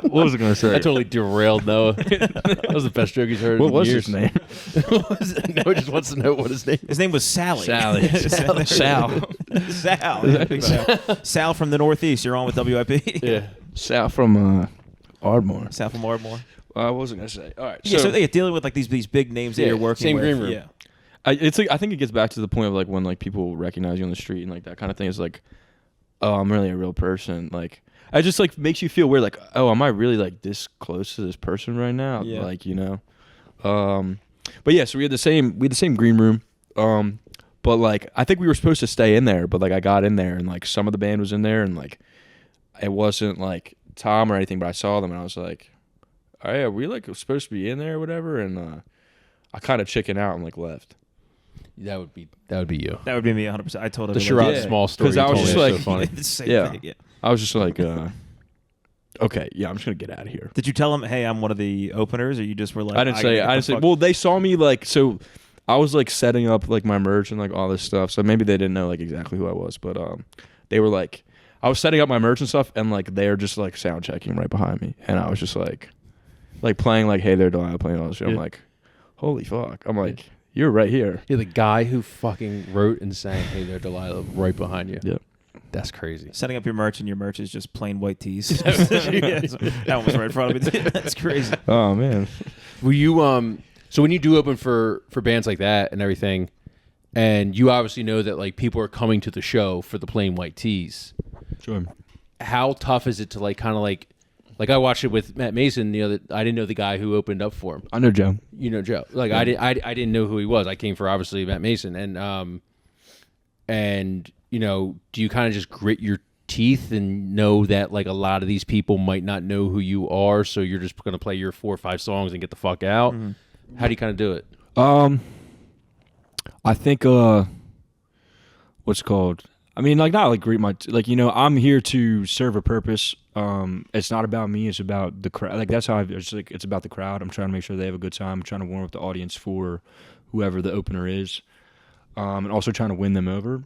What was I going to say? I totally derailed Noah. That was the best joke he's heard. What in was years. his name? Noah just wants to know what his name. His name was Sally. Sal. Sal from the Northeast. You're on with WIP. Yeah. Sal from Ardmore. Sal from Ardmore. I wasn't going to say. All right. Yeah, so dealing with like these big names that you're working same with. green room. Yeah. It's like I think it gets back to the point of like when like people recognize you on the street and like that kind of thing is like, oh, I'm really a real person. Like it just like makes you feel weird. Like, oh, am I really like this close to this person right now? Yeah. Like, you know. But yeah, so we had the same green room. But like I think we were supposed to stay in there, but like I got in there and like some of the band was in there and like it wasn't like Tom or anything, but I saw them and I was like, all right, are we like supposed to be in there or whatever? And I kind of chickened out and like left. That would be you. That would be me 100%. I totally The Sherrod Small story. Because I was just like, so funny. Yeah. I was just like, okay, yeah, I'm just gonna get out of here. Did you tell him, hey, I'm one of the openers, or you just were like, I didn't say. Well, they saw me like so. I was like setting up like my merch and like all this stuff, so maybe they didn't know like exactly who I was, but they were like, I was setting up my merch and stuff, and like they're just like sound checking right behind me, and I was just like playing like Hey There Delilah, playing all this shit. I'm like, holy fuck! I'm like, you're right here. Yeah, the guy who fucking wrote and sang Hey There Delilah right behind you. Yep. That's crazy. Setting up your merch, and your merch is just plain white tees. That one was right in front of me. That's crazy. Oh man. Were you so when you do open for bands like that and everything, and you obviously know that like people are coming to the show for the Plain White Tees. Sure. How tough is it to like kind of like I watched it with Matt Mason the other. I didn't know the guy who opened up for him. I know Joe. You know Joe. Like I didn't know who he was. I came for obviously Matt Mason and you know, do you kind of just grit your teeth and know that like a lot of these people might not know who you are, so you're just going to play your 4 or 5 songs and get the fuck out? Mm-hmm. How do you kind of do it? I think what's called? I mean, like not like greet my like you know I'm here to serve a purpose. It's not about me. It's about the crowd. Like that's how it's about the crowd. I'm trying to make sure they have a good time. I'm trying to warm up the audience for whoever the opener is, and also trying to win them over.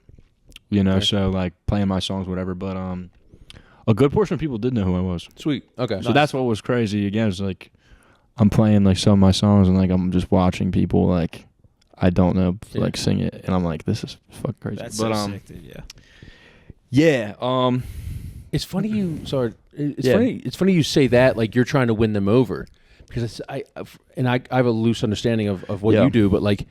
You know, so like playing my songs, whatever. But a good portion of people did know who I was. Sweet. Okay. So that's what was crazy. Again, it's like I'm playing like some of my songs, and like I'm just watching people like I don't know like sing it, and I'm like, this is fucking crazy. That's so sick, dude. Yeah. Yeah. It's funny you. Sorry. It's funny. It's funny you say that like you're trying to win them over, because I have a loose understanding of what you do, but like.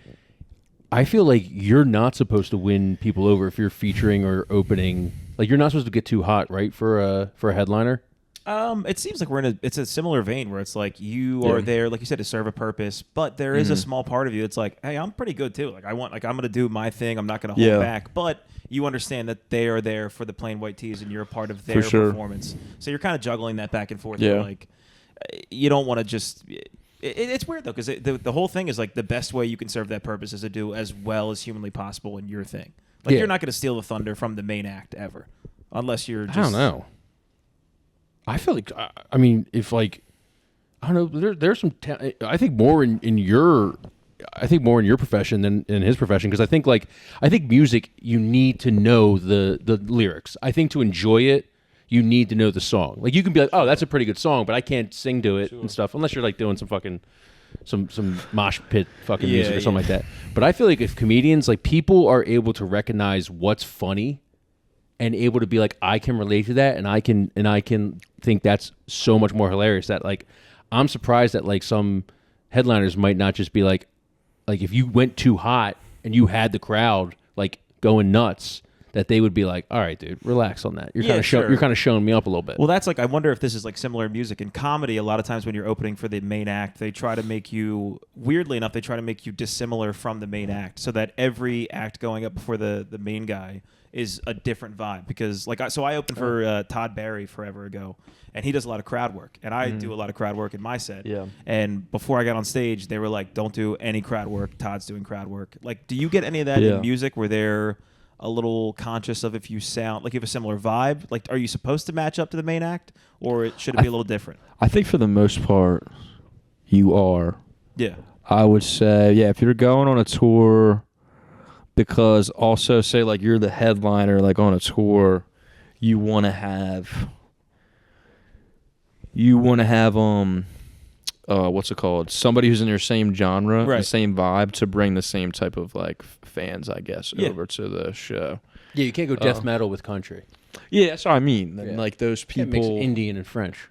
I feel like you're not supposed to win people over if you're featuring or opening. Like you're not supposed to get too hot, right, for a headliner? It seems like it's a similar vein where it's like you are there, like you said, to serve a purpose, but there is a small part of you that's like, hey, I'm pretty good too. Like I'm gonna do my thing. I'm not gonna hold back. But you understand that they are there for the Plain White Tees and you're a part of their performance. So you're kind of juggling that back and forth. Yeah. Like you don't want to just. It's weird though, because the whole thing is like the best way you can serve that purpose is to do as well as humanly possible in your thing. Like you're not going to steal the thunder from the main act ever, unless you're just. I don't know. I feel like I mean, if like I don't know, there's some. I think more in your. I think more in your profession than in his profession, because I think music you need to know the lyrics. I think to enjoy it. You need to know the song. Like you can be like, oh, that's a pretty good song, but I can't sing to it and stuff unless you're like doing some fucking some mosh pit fucking music or something like that. But I feel like if comedians, like people are able to recognize what's funny and able to be like, I can relate to that, and I can think that's so much more hilarious. That like, I'm surprised that like some headliners might not just be like if you went too hot and you had the crowd like going nuts, that they would be like, all right, dude, relax on that. You're kind of showing me up a little bit. Well, that's like, I wonder if this is like similar in music. In comedy, a lot of times when you're opening for the main act, they try to make you, weirdly enough, they try to make you dissimilar from the main act, so that every act going up before the main guy is a different vibe. Because like, I opened for Todd Barry forever ago, and he does a lot of crowd work, and I do a lot of crowd work in my set. Yeah. And before I got on stage, they were like, don't do any crowd work. Todd's doing crowd work. Like, do you get any of that in music where they're a little conscious of if you sound like you have a similar vibe? Like, are you supposed to match up to the main act, or should it be a little different? I think for the most part, you are. Yeah. I would say, if you're going on a tour, because also say like you're the headliner, like on a tour, you want to have what's it called? Somebody who's in your same genre, the same vibe, to bring the same type of like fans, I guess, over to the show. Yeah, you can't go death metal with country. Yeah, that's what I mean. And like those people, mix Indian and French.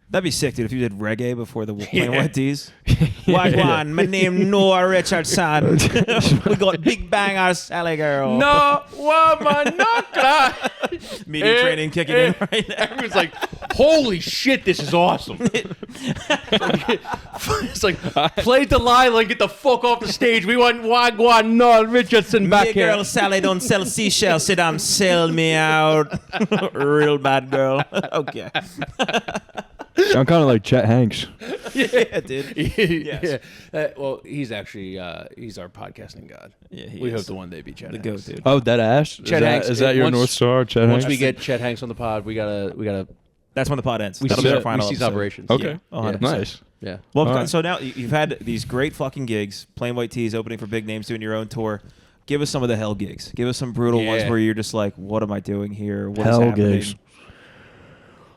That'd be sick, dude, if you did reggae before the Plain White Tees. Wagwan, my name Noah Richardson. We got Big Bang our Sally girl. No woman, no cry. Media training kicking in right now. Everyone's like, holy shit, this is awesome. It's like, play Delilah and get the fuck off the stage. We want Wagwan Noah Richardson back Me here. girl Sally don't sell seashells. Sit down, sell me out. Real bad girl. Okay. I'm kind of like Chet Hanks. Yeah, dude. Yes. Well, he's actually he's our podcasting god. Yeah, we hope to one day be Chet Hanks. Hanks. Oh, that Ash? Chet Hanks. Is that your North Star, Chet Hanks? Once we get Chet Hanks on the pod, we gotta. That's when the pod ends. We That'll be our cease final episode. operations. Okay. Yeah. Nice. Yeah. Well, All right. so now you've had these great fucking gigs, Plain White Tees, opening for big names, doing your own tour. Give us some of the hell gigs. Give us some brutal ones where you're just like, what am I doing here? What is Hell happening? gigs.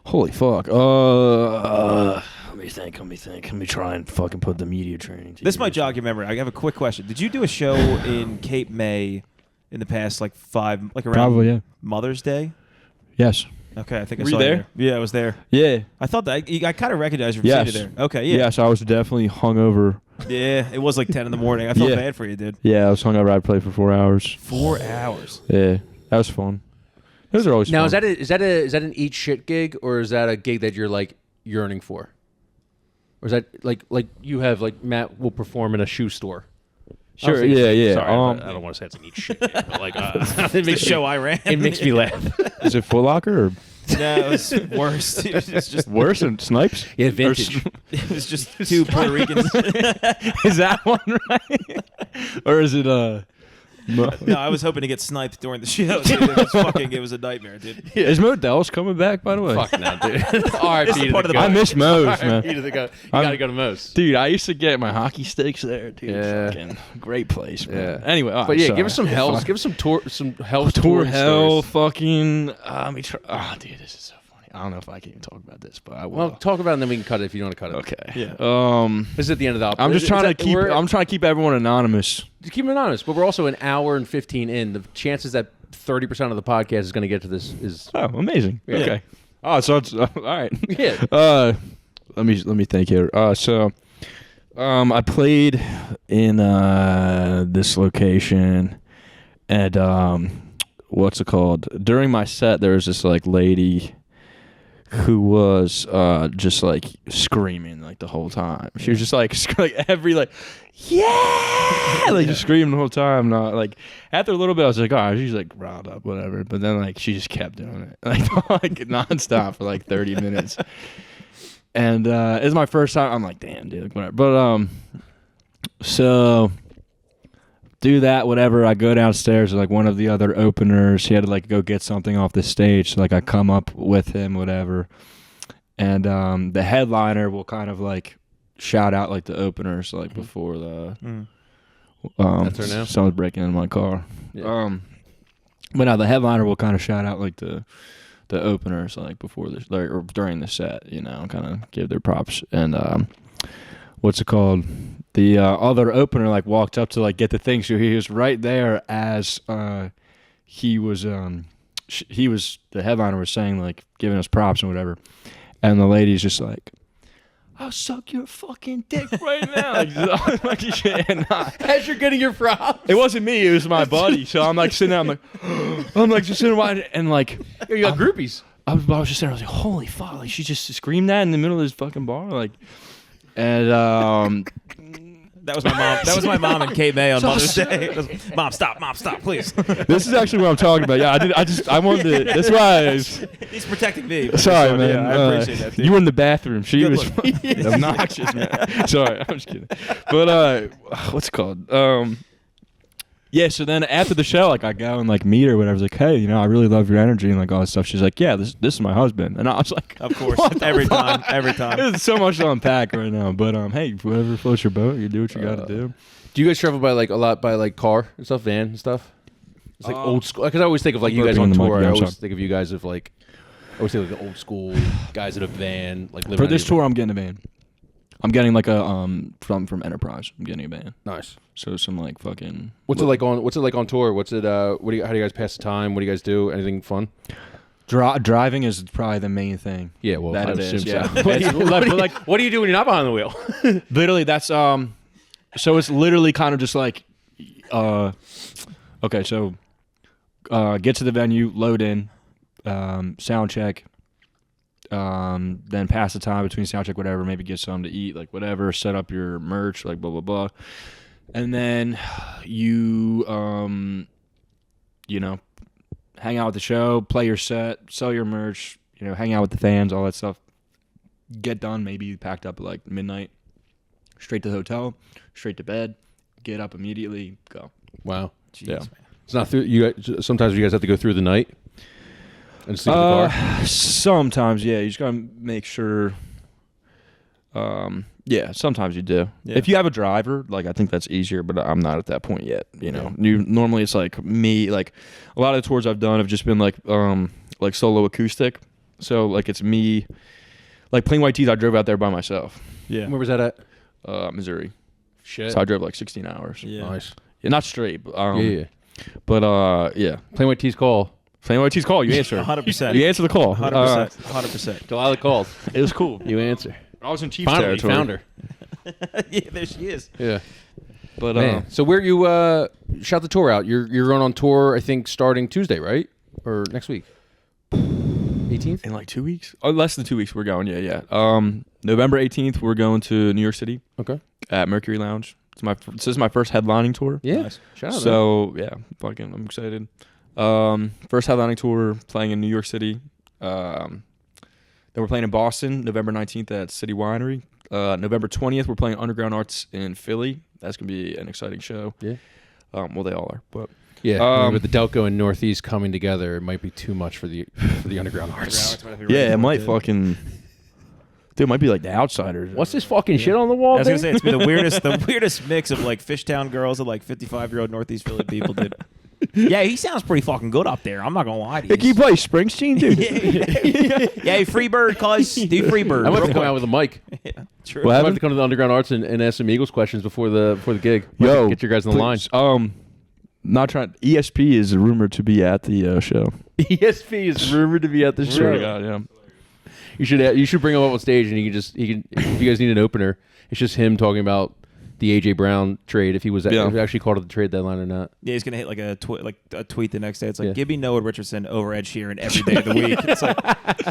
Holy fuck. Let me think. Let me try and fucking put the media training to This use. might jog your memory. I have a quick question. Did you do a show in Cape May in the past like around Probably, yeah. Mother's Day? Yes. Okay, I think I Were saw you there? Yeah, I was there. Yeah. I thought that I kind of recognized you from Yes. seeing you there. Okay, yeah. Yes, I was definitely hungover. Yeah, it was like 10 in the morning. I felt Yeah. bad for you, dude. Yeah, I was hungover. I played for 4 hours. 4 hours. Yeah, that was fun. Those are always Now fun. is that an eat shit gig, or is that a gig that you're like yearning for? Or is that like you have like Matt will perform in a shoe store? Sure. Obviously, yeah. Sorry, I don't want to say it's an eat shit gig, but like It makes the show I ran. It makes me laugh. Is it Foot Locker or No, it was worse. It was just worse than Snipes? Yeah, vintage. It was just two Puerto Ricans. Is that one right? Or is it No, I was hoping to get sniped during the show. Dude. It was a nightmare, dude. Is Modell's coming back, by the way? Fuck no, dude. R.I.P. to part the of the goat. I miss Moe's, man. R.I.P. to the goat. You gotta go to Moe's. Dude, I used to get my hockey sticks there, dude. Yeah. Fucking great place, man. Yeah. Anyway, all But right, yeah, sorry. give us some hell. Fuck. Give us some hell Tour hell, stories. fucking. Let me try. Oh, dude, this is so funny. I don't know if I can even talk about this, but I will. Well, talk about it and then we can cut it if you don't want to cut it. Okay. Yeah. This is at the end of the I'm just trying to keep. I'm trying to keep everyone anonymous. keep it honest, but we're also an hour and 15 in. The chances that 30% of the podcast is going to get to this is Oh, amazing. Yeah. Okay. Oh, so it's all right. yeah. Let me think here. I played in this location, and what's it called? During my set, there was this like lady who was just like screaming like the whole time. She was just like every like yeah, like just screaming the whole time. Not like after a little bit, I was like, oh, she's like riled up, whatever. But then like she just kept doing it like nonstop for like 30 minutes. And it's my first time. I'm like, damn, dude, whatever. But so do that, whatever. I go downstairs with like one of the other openers. He had to like go get something off the stage. So like I come up with him, whatever. And the headliner will kind of like shout out like the openers like before the That's her now? someone's breaking into my car. Yeah. But now the headliner will kind of shout out like the openers like before this or during the set, you know, kind of give their props. And what's it called? The other opener like walked up to like get the thing, so he was right there as he was the headliner was saying like giving us props and whatever, and the lady's just like, I'll suck your fucking dick right now. As you're getting your props. It wasn't me, it was my buddy. So I'm like sitting there, I'm like just sitting there and like You got groupies. I was just sitting there, I was like, holy fuck, like she just screamed that in the middle of this fucking bar, like, and That was my mom. That was my mom and Kate May on Mother's Day. Mom, stop, please. this is actually what I'm talking about. Yeah, I wanted to. That's why. He's protecting me. Sorry, man. Yeah, I appreciate that. Dude. You were in the bathroom. She Good was obnoxious, man. Sorry, I'm just kidding. But what's it called? Yeah. So then after the show, like I go and like meet her. Whatever. I was like, hey, you know, I really love your energy and like all that stuff. She's like, yeah, this is my husband. And I was like, of course, every time. There's so much to unpack right now. But hey, whatever floats your boat, you do what you got to do. Do you guys travel by like a lot by like car and stuff, van and stuff? It's like old school. Because I always think of like you guys on tour. I always think of you guys of like, I always think of like old school guys in a van. Like living for this tour, I'm getting a van. I'm getting like a from Enterprise. I'm getting a van. Nice. So some like fucking. What's it like on tour? What's it? How do you guys pass the time? What do you guys do? Anything fun? Driving is probably the main thing. Yeah, well, that I it assume is. so. Yeah. What do you do when you're not behind the wheel? Literally, that's So it's literally kind of just like, okay, so get to the venue, load in, sound check. Then pass the time between sound check, whatever, maybe get something to eat, like whatever, set up your merch, like blah, blah, blah. And then you, you know, hang out with the show, play your set, sell your merch, you know, hang out with the fans, all that stuff. Get done, maybe packed up at like midnight, straight to the hotel, straight to bed, get up immediately, go. Wow. Jeez, yeah. Man. It's not through you guys, sometimes you guys have to go through the night and sleep in the car. Sometimes, yeah. You just gotta make sure. Yeah, sometimes you do. Yeah. If you have a driver, like I think that's easier, but I'm not at that point yet. You know, normally it's like me. Like a lot of the tours I've done have just been like solo acoustic. So like it's me. Like Plain White Tees, I drove out there by myself. Yeah. Where was that at? Missouri. Shit. So I drove like 16 hours. Yeah. Nice. Yeah, not straight. But, yeah. But yeah. Plain White Tees call. Plain White Tees call. You answer. 100%. You answer the call. 100%. 100%. Delilah calls. It was cool. You answer. I was in Chiefs Finally, territory. found her. Yeah, there she is. Yeah. But man, so where you shout the tour out? You're going on tour, I think, starting Tuesday, right? Or next week? 18th? In like 2 weeks? Oh, less than 2 weeks we're going, yeah. November 18th, we're going to New York City. Okay. At Mercury Lounge. This is my first headlining tour. Yeah. Nice. Shout out. So, yeah, I'm excited. First headlining tour, playing in New York City. Then we're playing in Boston, November 19th at City Winery. November 20th, we're playing Underground Arts in Philly. That's going to be an exciting show. Yeah. Well, they all are, but... Yeah, with the Delco and Northeast coming together, it might be too much for the Underground Arts. Yeah, it might fucking... Dude, it might be like the Outsiders. What's this fucking shit on the wall? I was gonna say it's been the weirdest mix of like Fishtown girls and like 55-year-old Northeast Philly people, dude. Yeah, he sounds pretty fucking good up there. I'm not gonna lie to you. Can you play Springsteen, dude? Yeah, Freebird, cuz. Do Freebird. I might have to come out with a mic. Yeah, true. I might have to come to the Underground Arts and ask some Eagles questions before the gig. Yo, get your guys in the line. Not trying. ESP is rumored to be at the show. ESP is rumored to be at the show. God, yeah. You should bring him up on stage, and he can if you guys need an opener, it's just him talking about the AJ Brown trade, if he was actually called at the trade deadline or not. Yeah, he's gonna hit like a tweet the next day. It's like, give me Noah Richardson over Ed Sheeran every day of the week. It's like,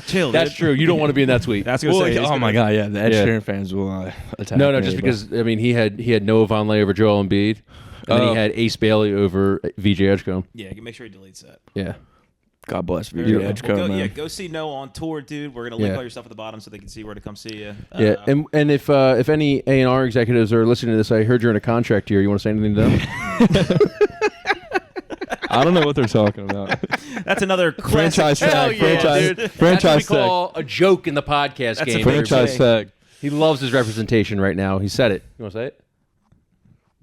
chill. That's dude. true. You don't want to be in that tweet. That's gonna say. Oh my god, yeah. The Ed Sheeran fans will attack. No, just because I mean he had Noah Vonleh over Joel Embiid, and then he had Ace Bailey over VJ Edgecombe. Yeah, make sure he deletes that. Yeah. God bless VJ Edgecombe, man. Yeah, go see Noah on tour, dude. We're gonna link all your stuff at the bottom so they can see where to come see you. Yeah, and if any A&R executives are listening to this, I heard you're in a contract here. You want to say anything to them? I don't know what they're talking about. That's another franchise tag. Franchise That's what we call a joke in the podcast game. Franchise tag. He loves his representation right now. He said it. You want to say it?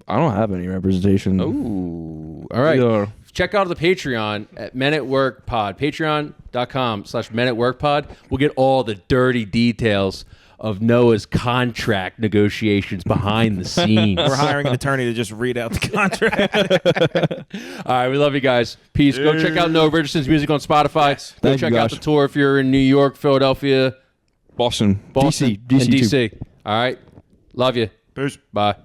I don't have any representation. Ooh. All right. Yeah. check out the Patreon at Men at Work Pod. Patreon.com/Men at Work Pod. We'll get all the dirty details of Noah's contract negotiations behind the scenes. We're hiring an attorney to just read out the contract. All right, we love you guys. Peace. Go check out Noah Richardson's music on Spotify. Yes. Go Thank you, check out guys. the tour if you're in New York, Philadelphia, Boston, Boston, DC and too. DC. All right. Love you. Peace. Bye.